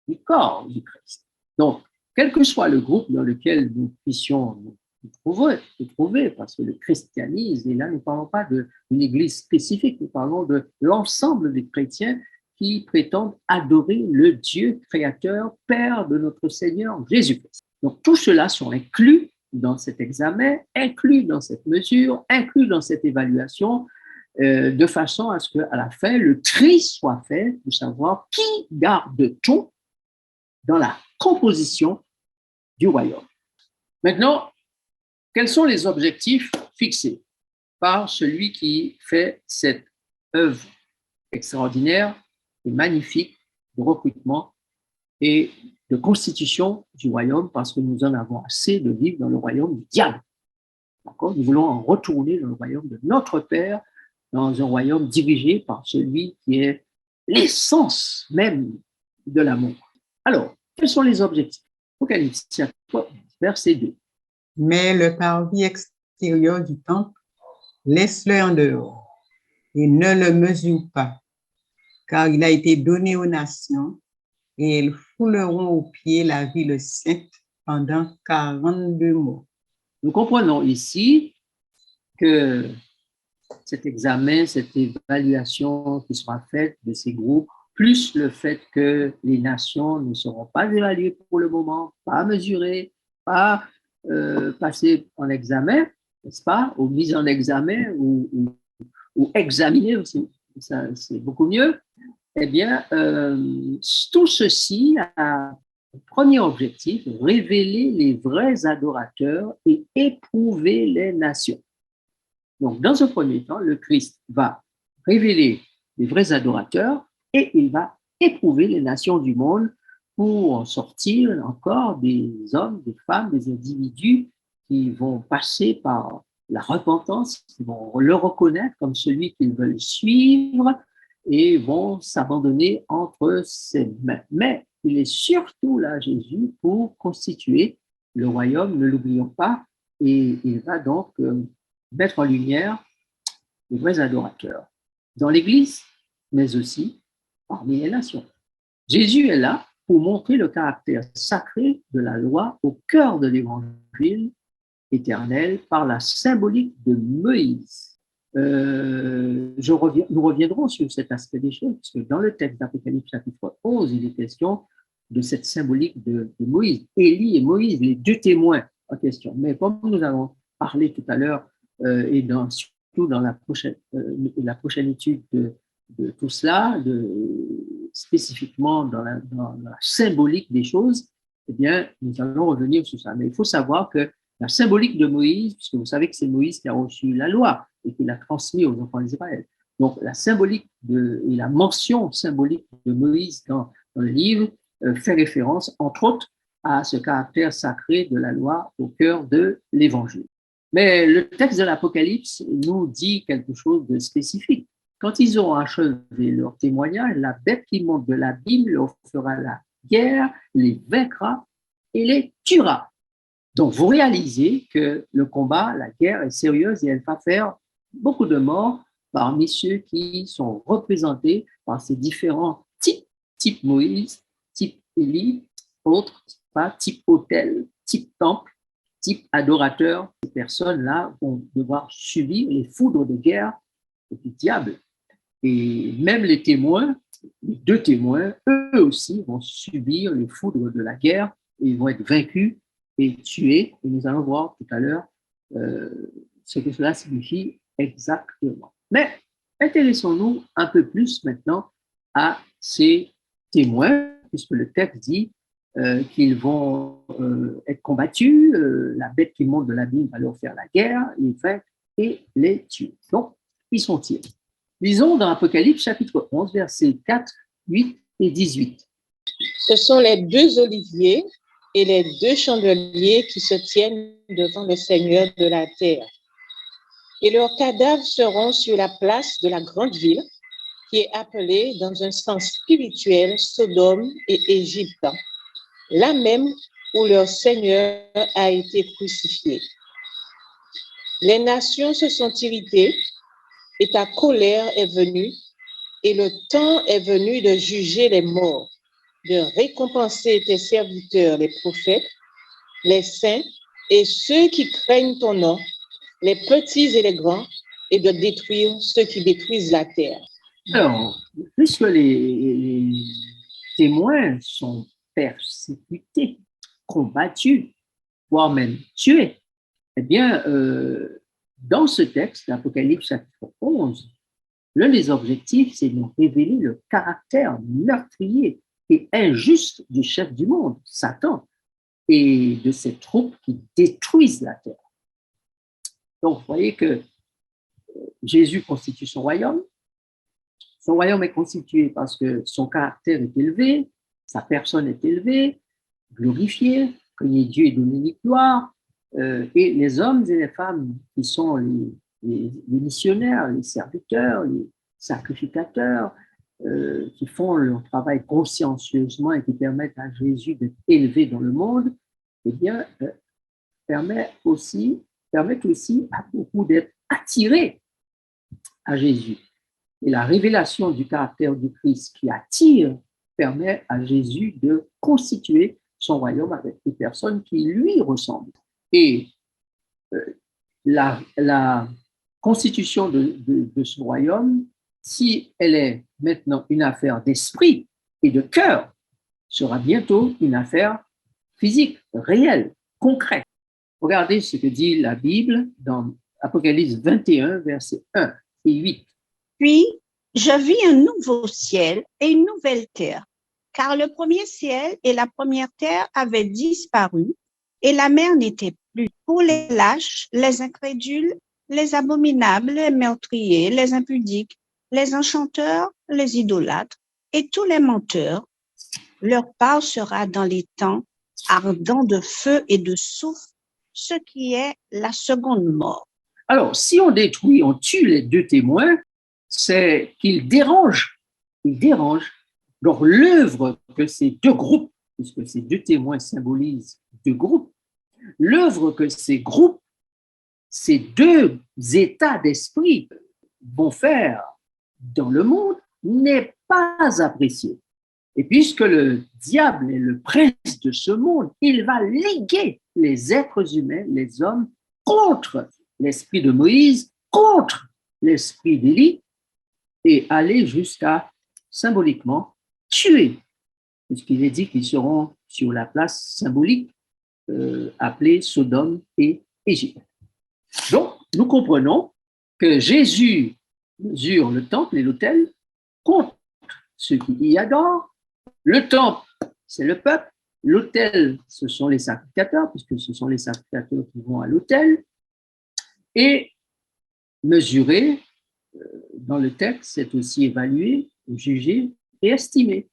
du corps du Christ. Donc, quel que soit le groupe dans lequel nous puissions nous trouver, parce que le christianisme, et là, nous ne parlons pas d'une Église spécifique, nous parlons de l'ensemble des chrétiens qui prétendent adorer le Dieu créateur, Père de notre Seigneur Jésus-Christ. Donc, tout cela sont inclus dans cet examen, inclus dans cette mesure, inclus dans cette évaluation, de façon à ce qu'à la fin, le tri soit fait pour savoir qui garde tout dans la composition du royaume. Maintenant, quels sont les objectifs fixés par celui qui fait cette œuvre extraordinaire et magnifique de recrutement et de constitution du royaume, parce que nous en avons assez de vivre dans le royaume du diable. D'accord ? Nous voulons en retourner dans le royaume de notre Père, dans un royaume dirigé par celui qui est l'essence même de l'amour. Alors, quels sont les objectifs? Apocalypse, verset 2. Mais le parvis extérieur du temple, laisse-le en dehors et ne le mesure pas, car il a été donné aux nations et elles fouleront aux pieds la ville sainte pendant 42 mois. Nous comprenons ici que cet examen, cette évaluation qui sera faite de ces groupes, plus le fait que les nations ne seront pas évaluées pour le moment, pas mesurées, pas passées en examen, n'est-ce pas, ou mises en examen, ou examinées aussi, ça, c'est beaucoup mieux. Eh bien, tout ceci a un premier objectif, révéler les vrais adorateurs et éprouver les nations. Donc, dans un premier temps, le Christ va révéler les vrais adorateurs et il va éprouver les nations du monde pour en sortir encore des hommes, des femmes, des individus qui vont passer par la repentance, qui vont le reconnaître comme celui qu'ils veulent suivre et vont s'abandonner entre ses mains. Mais il est surtout là, Jésus, pour constituer le royaume, ne l'oublions pas, et il va donc mettre en lumière les vrais adorateurs dans l'Église, mais aussi parmi les nations. Jésus est là pour montrer le caractère sacré de la loi au cœur de l'Évangile éternel par la symbolique de Moïse. Nous reviendrons sur cet aspect des choses, parce que dans le texte d'Apocalypse chapitre 11, il est question de cette symbolique de Moïse. Élie et Moïse, les deux témoins en question. Mais comme nous avons parlé tout à l'heure, et surtout dans la prochaine étude de tout cela, spécifiquement dans la symbolique des choses, eh bien, nous allons revenir sur ça. Mais il faut savoir que la symbolique de Moïse, puisque vous savez que c'est Moïse qui a reçu la loi et qui l'a transmis aux enfants d'Israël. Donc, la symbolique et la mention symbolique de Moïse dans le livre fait référence, entre autres, à ce caractère sacré de la loi au cœur de l'Évangile. Mais le texte de l'Apocalypse nous dit quelque chose de spécifique. Quand ils auront achevé leur témoignage, la bête qui monte de l'abîme leur fera la guerre, les vaincra et les tuera. Donc, vous réalisez que le combat, la guerre est sérieuse et elle va faire beaucoup de morts parmi ceux qui sont représentés par ces différents type Moïse, type Élie, autres, pas type autel, type temple, type adorateur. Ces personnes-là vont devoir subir les foudres de guerre du diable. Et même les témoins, les deux témoins, eux aussi vont subir les foudres de la guerre et ils vont être vaincus et tués. Et nous allons voir tout à l'heure ce que cela signifie exactement. Mais intéressons-nous un peu plus maintenant à ces témoins, puisque le texte dit qu'ils vont être combattus, la bête qui monte de l'abîme va leur faire la guerre, les vaincre et les tuer. Donc, qui sont-ils? Lisons dans Apocalypse chapitre 11, versets 4, 8 et 18. Ce sont les deux oliviers et les deux chandeliers qui se tiennent devant le Seigneur de la terre. Et leurs cadavres seront sur la place de la grande ville, qui est appelée dans un sens spirituel Sodome et Égypte, là même où leur Seigneur a été crucifié. Les nations se sont irritées et ta colère est venue, et le temps est venu de juger les morts, de récompenser tes serviteurs, les prophètes, les saints et ceux qui craignent ton nom, les petits et les grands, et de détruire ceux qui détruisent la terre. Alors, puisque les témoins sont persécutés, combattus, voire même tués, eh bien, dans ce texte, l'Apocalypse chapitre 11, l'un des objectifs, c'est de révéler le caractère meurtrier et injuste du chef du monde, Satan, et de ses troupes qui détruisent la terre. Donc, vous voyez que Jésus constitue son royaume. Son royaume est constitué parce que son caractère est élevé, sa personne est élevée, glorifiée, que Dieu est donné une gloire, et les hommes et les femmes qui sont les missionnaires, les serviteurs, les sacrificateurs, qui font leur travail consciencieusement et qui permettent à Jésus d'être élevé dans le monde, eh bien, permettent aussi à beaucoup d'être attirés à Jésus. Et la révélation du caractère du Christ qui attire permet à Jésus de constituer son royaume avec des personnes qui lui ressemblent. Et la constitution de ce royaume, si elle est maintenant une affaire d'esprit et de cœur, sera bientôt une affaire physique, réelle, concrète. Regardez ce que dit la Bible dans Apocalypse 21, versets 1 et 8. Puis, je vis un nouveau ciel et une nouvelle terre, car le premier ciel et la première terre avaient disparu, et la mer n'était plus. Pour les lâches, les incrédules, les abominables, les meurtriers, les impudiques, les enchanteurs, les idolâtres et tous les menteurs, leur part sera dans les temps ardents de feu et de soufre, ce qui est la seconde mort. Alors, si on détruit, on tue les deux témoins, c'est qu'ils dérangent. Ils dérangent. Donc, l'œuvre que ces deux groupes, puisque ces deux témoins symbolisent deux groupes, l'œuvre que ces groupes, ces deux états d'esprit vont faire dans le monde n'est pas appréciée. Et puisque le diable est le prince de ce monde, il va liguer les êtres humains, les hommes, contre l'esprit de Moïse, contre l'esprit d'Élie, et aller jusqu'à, symboliquement, tuer, puisqu'il est dit qu'ils seront sur la place symbolique appelée Sodome et Égypte. Donc, nous comprenons que Jésus mesure le temple et l'autel contre ceux qui y adorent. Le temple, c'est le peuple. L'autel, ce sont les sacrificateurs, puisque ce sont les sacrificateurs qui vont à l'autel. Et mesurer, dans le texte, c'est aussi évaluer, juger et estimer.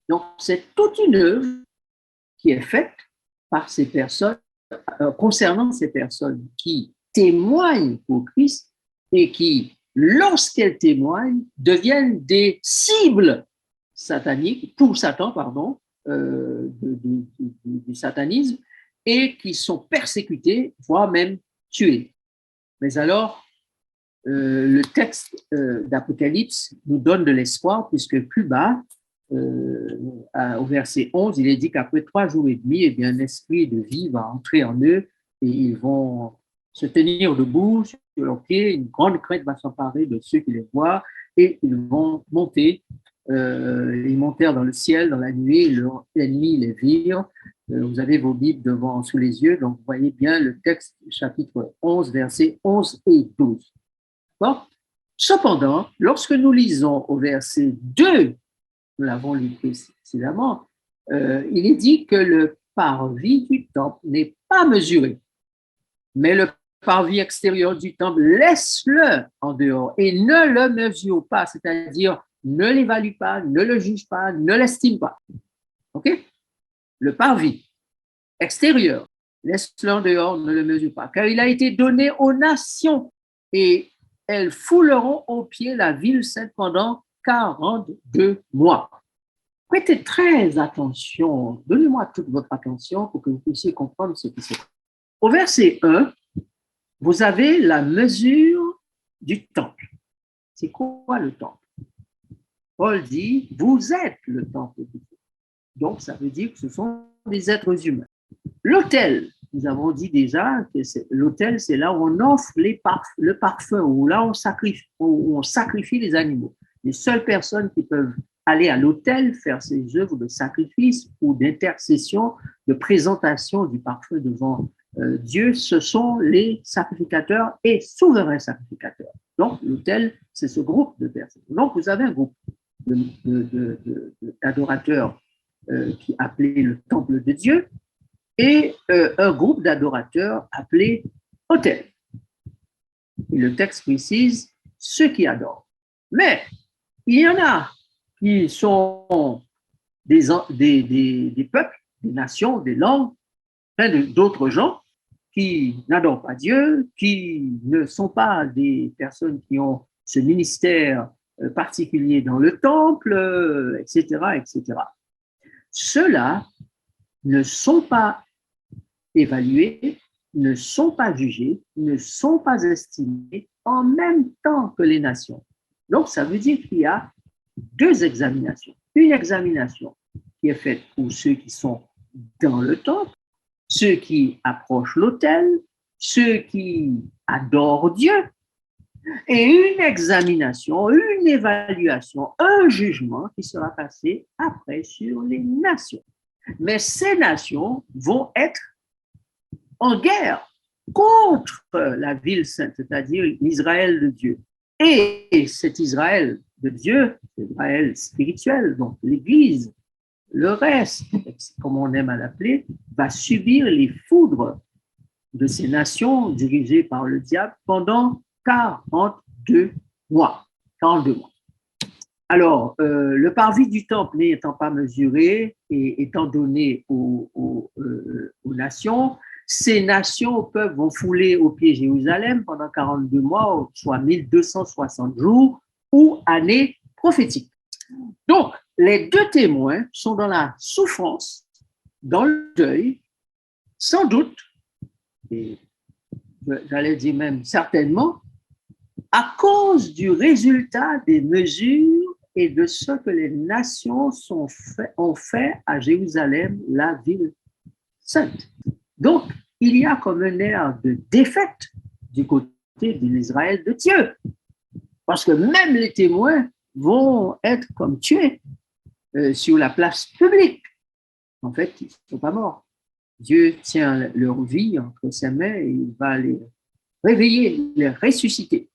Donc, c'est toute une œuvre qui est faite par ces personnes, concernant ces personnes qui témoignent pour Christ et qui, lorsqu'elles témoignent, deviennent des cibles sataniques, pour Satan, pardon, du satanisme, et qui sont persécutés, voire même tués. Mais alors, le texte d'Apocalypse nous donne de l'espoir, puisque plus bas, au verset 11, il est dit qu'après 3 jours et demi, eh bien, un esprit de vie va entrer en eux et ils vont se tenir debout sur leurs pieds. Une grande crainte va s'emparer de ceux qui les voient et ils vont monter. Ils montèrent dans le ciel, dans la nuit, leur ennemi les virent. Vous avez vos Bibles devant, sous les yeux, donc vous voyez bien le texte, chapitre 11, versets 11 et 12. Bon. Cependant, lorsque nous lisons au verset 2, nous l'avons lu précédemment, il est dit que le parvis du temple n'est pas mesuré, mais le parvis extérieur du temple, laisse-le en dehors et ne le mesure pas, c'est-à-dire ne l'évalue pas, ne le juge pas, ne l'estime pas. OK? Le parvis extérieur, laisse-le en dehors, ne le mesure pas, car il a été donné aux nations et elles fouleront aux pieds la ville sainte pendant 42 mois. Prêtez très attention, donnez-moi toute votre attention pour que vous puissiez comprendre ce qui se passe. Au verset 1, vous avez la mesure du temple. C'est quoi le temple? Paul dit, vous êtes le temple de Dieu. Donc, ça veut dire que ce sont des êtres humains. L'autel, nous avons dit déjà que l'autel, c'est là où on offre le parfum, où là où on sacrifie les animaux. Les seules personnes qui peuvent aller à l'autel faire ces œuvres de sacrifice ou d'intercession, de présentation du parfum devant Dieu, ce sont les sacrificateurs et souverains sacrificateurs. Donc, l'autel, c'est ce groupe de personnes. Donc, vous avez un groupe d'adorateurs qui appelé le temple de Dieu et un groupe d'adorateurs appelé autel. Et le texte précise ceux qui adorent. Mais il y en a qui sont des peuples, des nations, des langues, d'autres gens qui n'adorent pas Dieu, qui ne sont pas des personnes qui ont ce ministère particulier dans le temple, etc., etc. Ceux-là ne sont pas évalués, ne sont pas jugés, ne sont pas estimés en même temps que les nations. Donc, ça veut dire qu'il y a deux examinations. Une examination qui est faite pour ceux qui sont dans le temple, ceux qui approchent l'autel, ceux qui adorent Dieu, et une examination, une évaluation, un jugement qui sera passé après sur les nations. Mais ces nations vont être en guerre contre la ville sainte, c'est-à-dire l'Israël de Dieu. Et cet Israël de Dieu, Israël spirituel, donc l'Église, le reste, comme on aime à l'appeler, va subir les foudres de ces nations dirigées par le diable pendant 42 mois. 42 mois. Alors, le parvis du temple n'étant pas mesuré et étant donné aux nations, ces nations vont fouler au pied Jérusalem pendant 42 mois, soit 1260 jours ou années prophétiques. Donc, les deux témoins sont dans la souffrance, dans le deuil, sans doute, et j'allais dire même certainement, à cause du résultat des mesures et de ce que les nations ont fait à Jérusalem, la ville sainte. Donc, il y a comme un air de défaite du côté de l'Israël de Dieu, parce que même les témoins vont être comme tués sur la place publique. En fait, ils ne sont pas morts. Dieu tient leur vie entre ses mains et il va les réveiller, les ressusciter.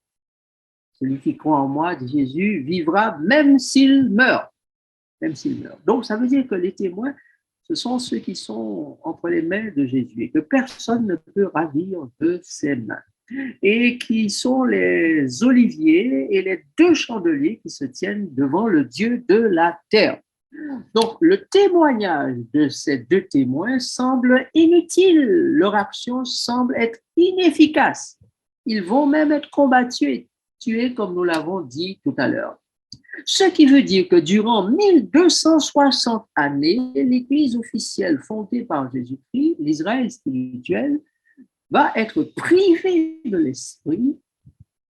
Celui qui croit en moi, dit Jésus, vivra même s'il meurt. Même s'il meurt. Donc, ça veut dire que les témoins, ce sont ceux qui sont entre les mains de Jésus et que personne ne peut ravir de ses mains. Et qui sont les oliviers et les deux chandeliers qui se tiennent devant le Dieu de la terre. Donc, le témoignage de ces deux témoins semble inutile. Leur action semble être inefficace. Ils vont même être combattus et tués, comme nous l'avons dit tout à l'heure. Ce qui veut dire que durant 1260 années, l'Église officielle fondée par Jésus-Christ, l'Israël spirituel, va être privée de l'Esprit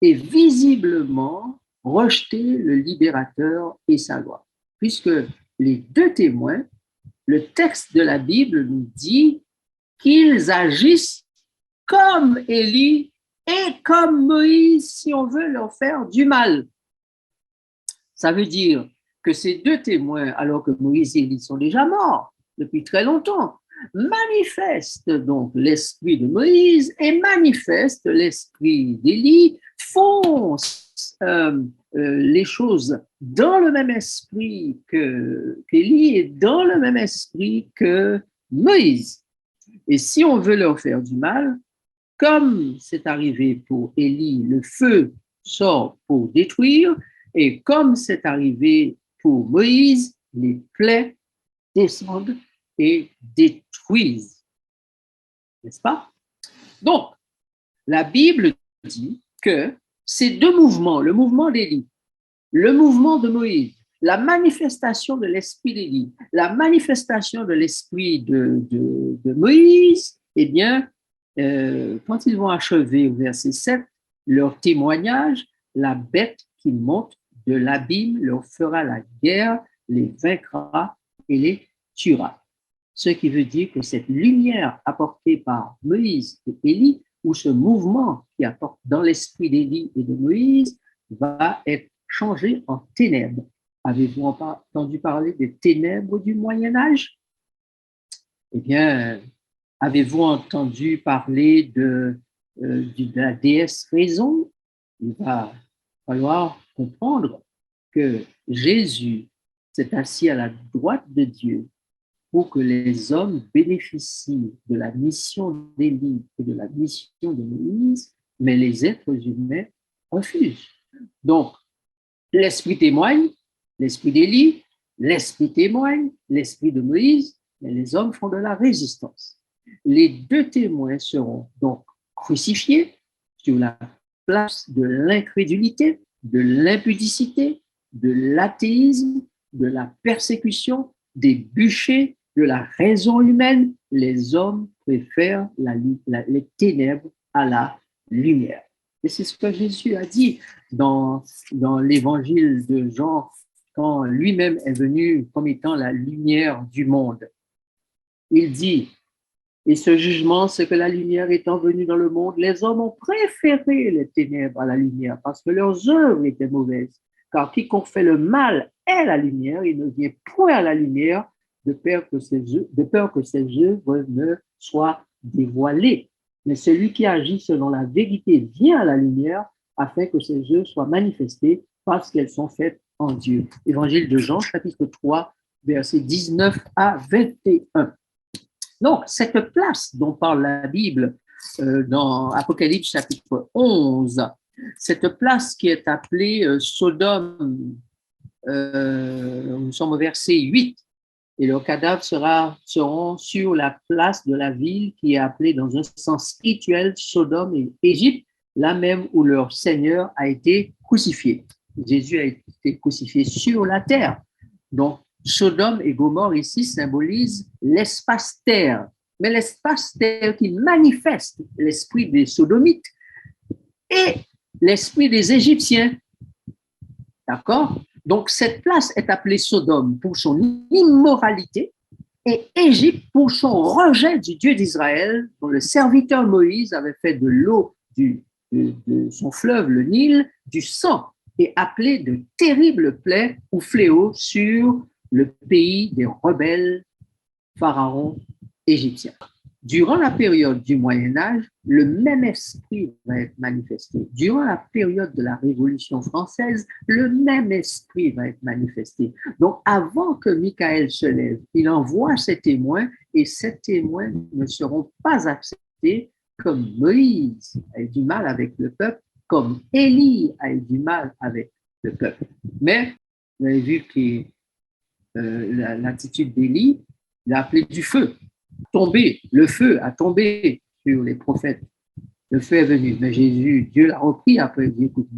et visiblement rejeter le libérateur et sa loi. Puisque les deux témoins, le texte de la Bible nous dit qu'ils agissent comme Élie et comme Moïse, si on veut leur faire du mal. Ça veut dire que ces deux témoins, alors que Moïse et Élie sont déjà morts depuis très longtemps, manifestent donc l'esprit de Moïse et manifestent l'esprit d'Élie, font les choses dans le même esprit qu'Élie et dans le même esprit que Moïse. Et si on veut leur faire du mal, comme c'est arrivé pour Élie, le feu sort pour détruire, et comme c'est arrivé pour Moïse, les plaies descendent et détruisent. N'est-ce pas? Donc, la Bible dit que ces deux mouvements, le mouvement d'Élie, le mouvement de Moïse, la manifestation de l'esprit d'Élie, la manifestation de l'esprit de Moïse, eh bien, quand ils vont achever au verset 7 leur témoignage, la bête qui montent de l'abîme leur fera la guerre, les vaincra et les tuera. Ce qui veut dire que cette lumière apportée par Moïse et Élie, ou ce mouvement qui apporte dans l'esprit d'Élie et de Moïse, va être changé en ténèbres. Avez-vous entendu parler des ténèbres du Moyen-Âge? Eh bien, avez-vous entendu parler de la déesse raison? Il va falloir comprendre que Jésus s'est assis à la droite de Dieu pour que les hommes bénéficient de la mission d'Élie et de la mission de Moïse, mais les êtres humains refusent. Donc, l'Esprit témoigne, l'Esprit d'Élie, l'Esprit témoigne, l'Esprit de Moïse, mais les hommes font de la résistance. Les deux témoins seront donc crucifiés sur la place de l'incrédulité, de l'impudicité, de l'athéisme, de la persécution, des bûchers, de la raison humaine. Les hommes préfèrent les ténèbres à la lumière. Et c'est ce que Jésus a dit dans l'évangile de Jean, quand lui-même est venu comme étant la lumière du monde. Il dit, et ce jugement, c'est que la lumière étant venue dans le monde, les hommes ont préféré les ténèbres à la lumière parce que leurs œuvres étaient mauvaises. Car quiconque fait le mal est la lumière, il ne vient point à la lumière de peur que ses œuvres ne soient dévoilées. Mais celui qui agit selon la vérité vient à la lumière afin que ses œuvres soient manifestées parce qu'elles sont faites en Dieu. Évangile de Jean, chapitre 3, versets 19 à 21. Donc, cette place dont parle la Bible dans Apocalypse chapitre 11, cette place qui est appelée Sodome, nous sommes au verset 8, et leurs cadavres seront sur la place de la ville qui est appelée dans un sens spirituel Sodome et Égypte, là même où leur Seigneur a été crucifié. Jésus a été crucifié sur la terre. Donc, Sodome et Gomorrhe ici symbolisent l'espace-terre, mais l'espace-terre qui manifeste l'esprit des Sodomites et l'esprit des Égyptiens. D'accord? Donc, cette place est appelée Sodome pour son immoralité et Égypte pour son rejet du Dieu d'Israël, dont le serviteur Moïse avait fait de l'eau de son fleuve, le Nil, du sang, et appelé de terribles plaies ou fléaux sur le pays des rebelles pharaons égyptiens. Durant la période du Moyen-Âge, le même esprit va être manifesté. Durant la période de la Révolution française, le même esprit va être manifesté. Donc, avant que Michael se lève, il envoie ses témoins et ces témoins ne seront pas acceptés comme Moïse a eu du mal avec le peuple, comme Élie a eu du mal avec le peuple. Mais, vous avez vu que l'attitude d'Élie, il a appelé du feu. Le feu a tombé sur les prophètes. Le feu est venu. Mais Jésus, Dieu l'a repris après. Il dit, écoute,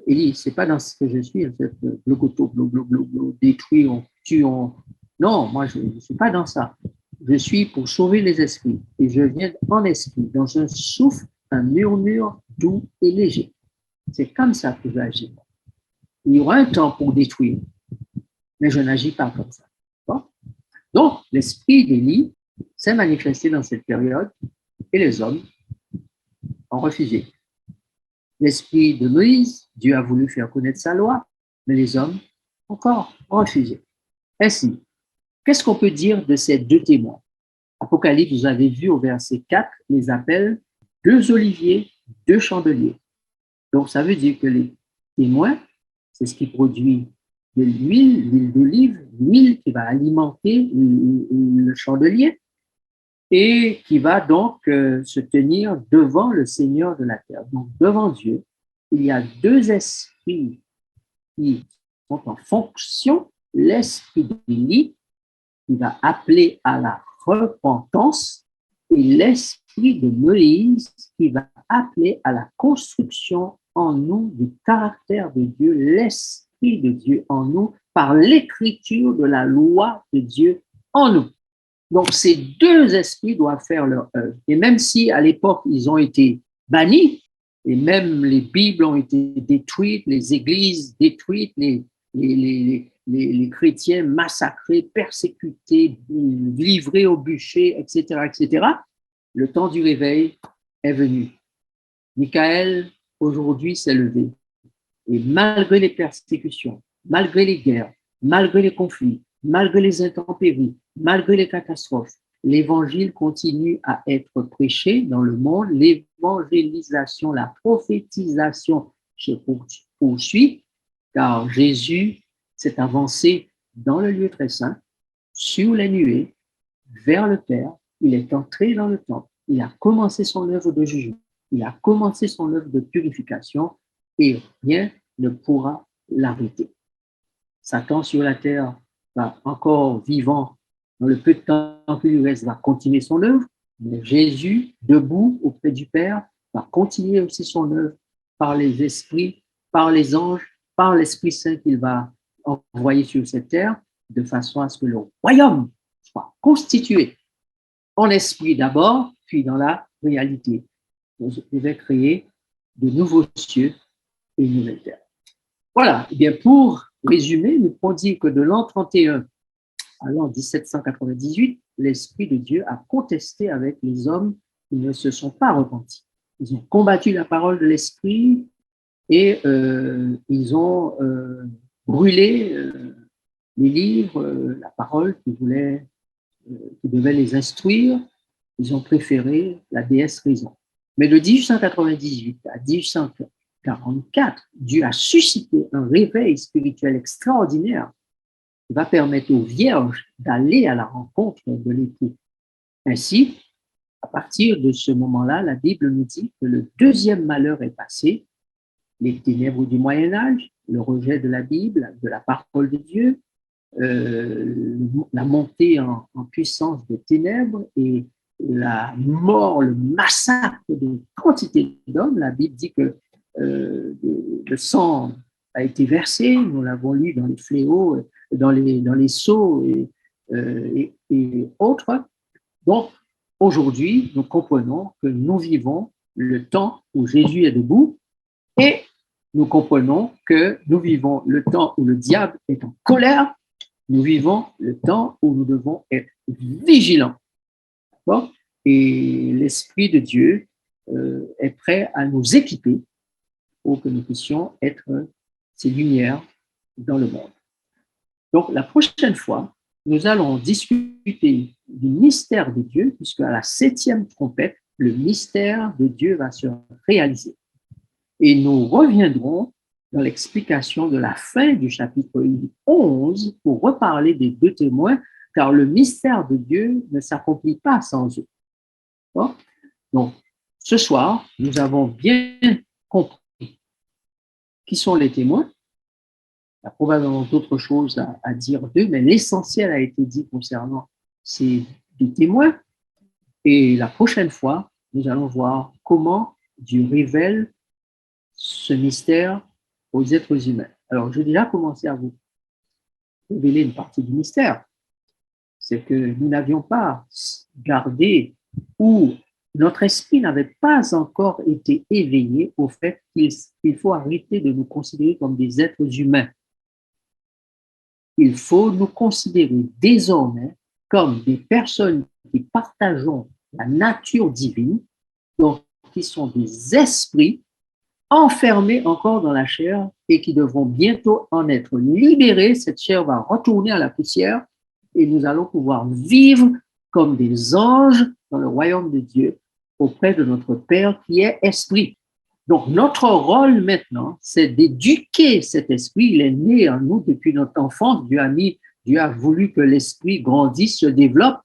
Élie, c'est pas dans ce que je suis, en fait, blocoto, détruit, on tue, Non, moi, je ne suis pas dans ça. Je suis pour sauver les esprits. Et je viens en esprit, dans un souffle, un murmure doux et léger. C'est comme ça que j'agis. Il y aura un temps pour détruire, mais je n'agis pas comme ça. Bon? Donc, l'esprit d'Élie s'est manifesté dans cette période et les hommes ont refusé. L'esprit de Moïse, Dieu a voulu faire connaître sa loi, mais les hommes encore ont refusé. Ainsi, qu'est-ce qu'on peut dire de ces deux témoins? Apocalypse, vous avez vu au verset 4, les appelle deux oliviers, deux chandeliers. Donc, ça veut dire que les témoins, c'est ce qui produit de l'huile d'olive, l'huile qui va alimenter le chandelier et qui va donc se tenir devant le Seigneur de la terre. Donc, devant Dieu, il y a deux esprits qui sont en fonction. L'esprit d'Élie qui va appeler à la repentance et l'esprit de Moïse qui va appeler à la construction en nous du caractère de Dieu, l'esprit de Dieu en nous par l'écriture de la loi de Dieu en nous. Donc, ces deux esprits doivent faire leur œuvre. Et même si à l'époque, ils ont été bannis, Et même les Bibles ont été détruites, les églises détruites, les chrétiens massacrés, persécutés, livrés au bûcher, etc., etc. Le temps du réveil est venu. Michael, aujourd'hui, s'est levé. Et malgré les persécutions, malgré les guerres, malgré les conflits, malgré les intempéries, malgré les catastrophes, l'évangile continue à être prêché dans le monde. L'évangélisation, la prophétisation se poursuit, car Jésus s'est avancé dans le lieu très saint, sur les nuées, vers le Père. Il est entré dans le temple. Il a commencé son œuvre de jugement. Il a commencé son œuvre de purification et rien ne pourra l'arrêter. Satan sur la terre va encore vivant dans le peu de temps qu'il lui reste, va continuer son œuvre, mais Jésus, debout auprès du Père, va continuer aussi son œuvre par les esprits, par les anges, par l'Esprit Saint qu'il va envoyer sur cette terre, de façon à ce que le royaume soit constitué en esprit d'abord, puis dans la réalité. Je vais créer de nouveaux cieux et une nouvelle terre. Voilà, et bien pour résumer, nous pouvons dire que de l'an 31 à l'an 1798, l'Esprit de Dieu a contesté avec les hommes qui ne se sont pas repentis. Ils ont combattu la parole de l'Esprit et ils ont brûlé les livres, la parole qui devait les instruire. Ils ont préféré la déesse raison. Mais de 1898 à 1844, Dieu a suscité un réveil spirituel extraordinaire qui va permettre aux vierges d'aller à la rencontre de l'époux. Ainsi, à partir de ce moment-là, la Bible nous dit que le deuxième malheur est passé, les ténèbres du Moyen-Âge, le rejet de la Bible, de la parole de Dieu, la montée en puissance des ténèbres et la mort, le massacre de quantité d'hommes. La Bible dit que le sang a été versé, nous l'avons lu dans les fléaux, dans les seaux et autres. Donc, aujourd'hui, nous comprenons que nous vivons le temps où Jésus est debout et nous comprenons que nous vivons le temps où le diable est en colère. Nous vivons le temps où nous devons être vigilants. D'accord ? Et l'Esprit de Dieu est prêt à nous équiper pour que nous puissions être ces lumières dans le monde. Donc, la prochaine fois, nous allons discuter du mystère de Dieu, puisque à la 7e trompette, le mystère de Dieu va se réaliser. Et nous reviendrons dans l'explication de la fin du chapitre 11 pour reparler des deux témoins, car le mystère de Dieu ne s'accomplit pas sans eux. Bon? Donc, ce soir, nous avons bien compris qui sont les témoins. Il y a probablement d'autres choses à dire d'eux, mais l'essentiel a été dit concernant ces deux témoins. Et la prochaine fois, nous allons voir comment Dieu révèle ce mystère aux êtres humains. Alors, j'ai déjà commencé à vous révéler une partie du mystère. C'est que nous n'avions pas gardé ou notre esprit n'avait pas encore été éveillé au fait qu'il faut arrêter de nous considérer comme des êtres humains. Il faut nous considérer désormais comme des personnes qui partageons la nature divine, donc qui sont des esprits enfermés encore dans la chair et qui devront bientôt en être libérés. Cette chair va retourner à la poussière et nous allons pouvoir vivre comme des anges dans le royaume de Dieu auprès de notre Père qui est esprit. Donc, notre rôle maintenant, c'est d'éduquer cet esprit. Il est né en nous depuis notre enfance. Dieu a voulu que l'esprit grandisse, se développe.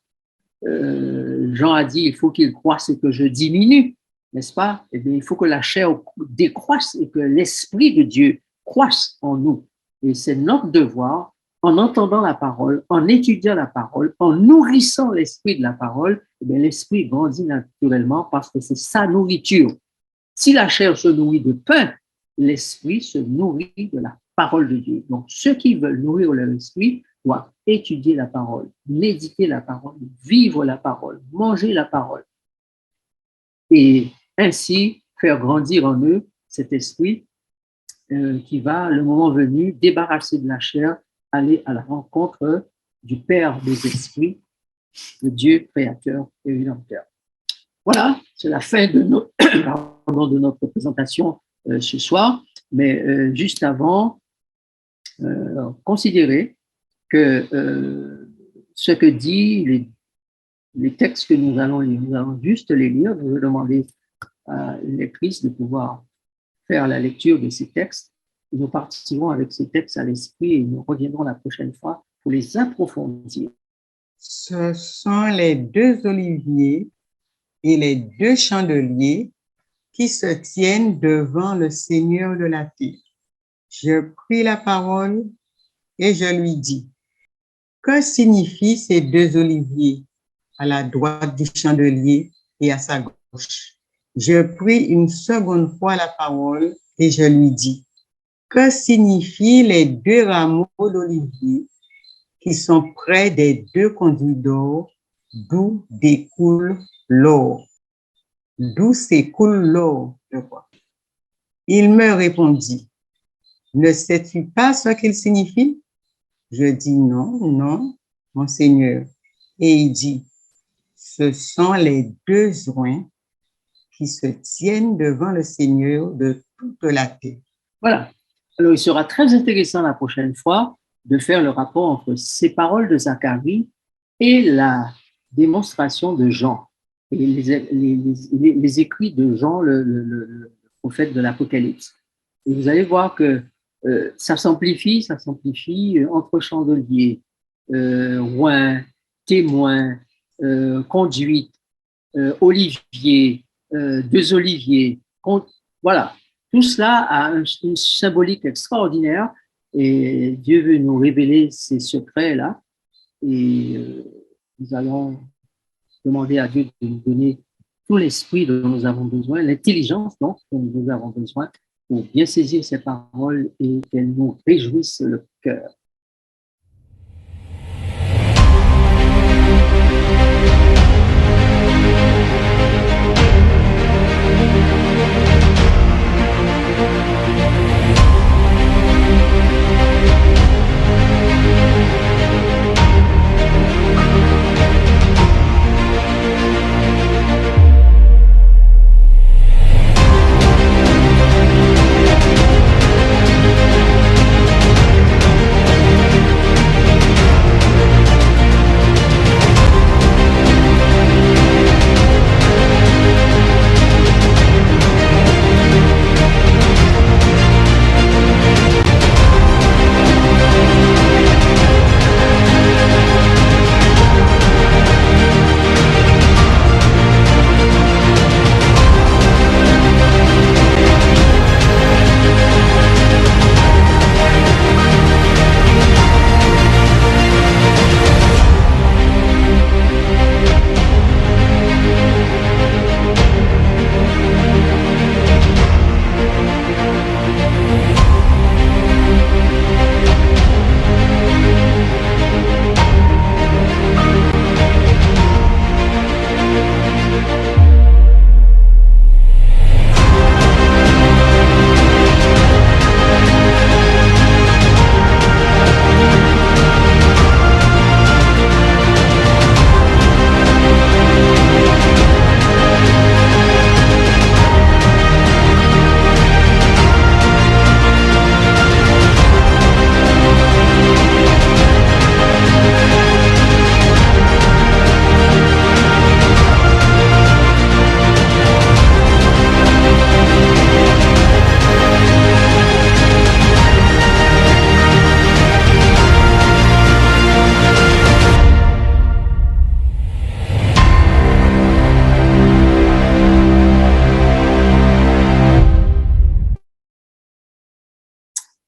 Jean a dit, il faut qu'il croisse et que je diminue, n'est-ce pas? Eh bien, il faut que la chair décroisse et que l'esprit de Dieu croisse en nous. Et c'est notre devoir, en entendant la parole, en étudiant la parole, en nourrissant l'esprit de la parole, eh bien, l'esprit grandit naturellement parce que c'est sa nourriture. Si la chair se nourrit de pain, l'esprit se nourrit de la parole de Dieu. Donc, ceux qui veulent nourrir leur esprit doivent étudier la parole, méditer la parole, vivre la parole, manger la parole. Et ainsi, faire grandir en eux cet esprit qui va, le moment venu, débarrasser de la chair, aller à la rencontre du Père des esprits, le Dieu créateur et rédempteur. Voilà, c'est la fin de, de notre présentation ce soir, mais juste avant, considérez que ce que dit les textes que nous allons juste les lire. Je vais demander à une lectrice de pouvoir faire la lecture de ces textes. Nous partirons avec ces textes à l'esprit et nous reviendrons la prochaine fois pour les approfondir. Ce sont les deux oliviers et les deux chandeliers qui se tiennent devant le Seigneur de la terre. Je pris la parole et je lui dis, que signifient ces deux oliviers à la droite du chandelier et à sa gauche? Je pris une seconde fois la parole et je lui dis, que signifient les deux rameaux d'olivier qui sont près des deux conduits d'or, d'où découle l'or? D'où s'écoule l'or, je crois. Il me répondit, ne sais-tu pas ce qu'il signifie? Je dis non, non, mon Seigneur. Et il dit, ce sont les deux joints qui se tiennent devant le Seigneur de toute la terre. Voilà. Alors, il sera très intéressant la prochaine fois de faire le rapport entre ces paroles de Zacharie et la démonstration de Jean, et les écrits de Jean, le prophète de l'Apocalypse. Et vous allez voir que ça s'amplifie entre chandelier, oin, témoin, conduite, olivier, deux oliviers. Voilà, tout cela a une symbolique extraordinaire et Dieu veut nous révéler ces secrets-là. Et nous allons demander à Dieu de nous donner tout l'esprit dont nous avons besoin, l'intelligence dont nous avons besoin pour bien saisir ces paroles et qu'elles nous réjouissent le cœur.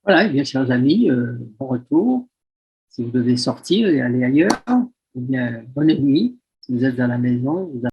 Voilà, et bien, chers amis, bon retour. Si vous devez sortir et aller ailleurs, eh bien, bonne nuit. Si vous êtes à la maison, vous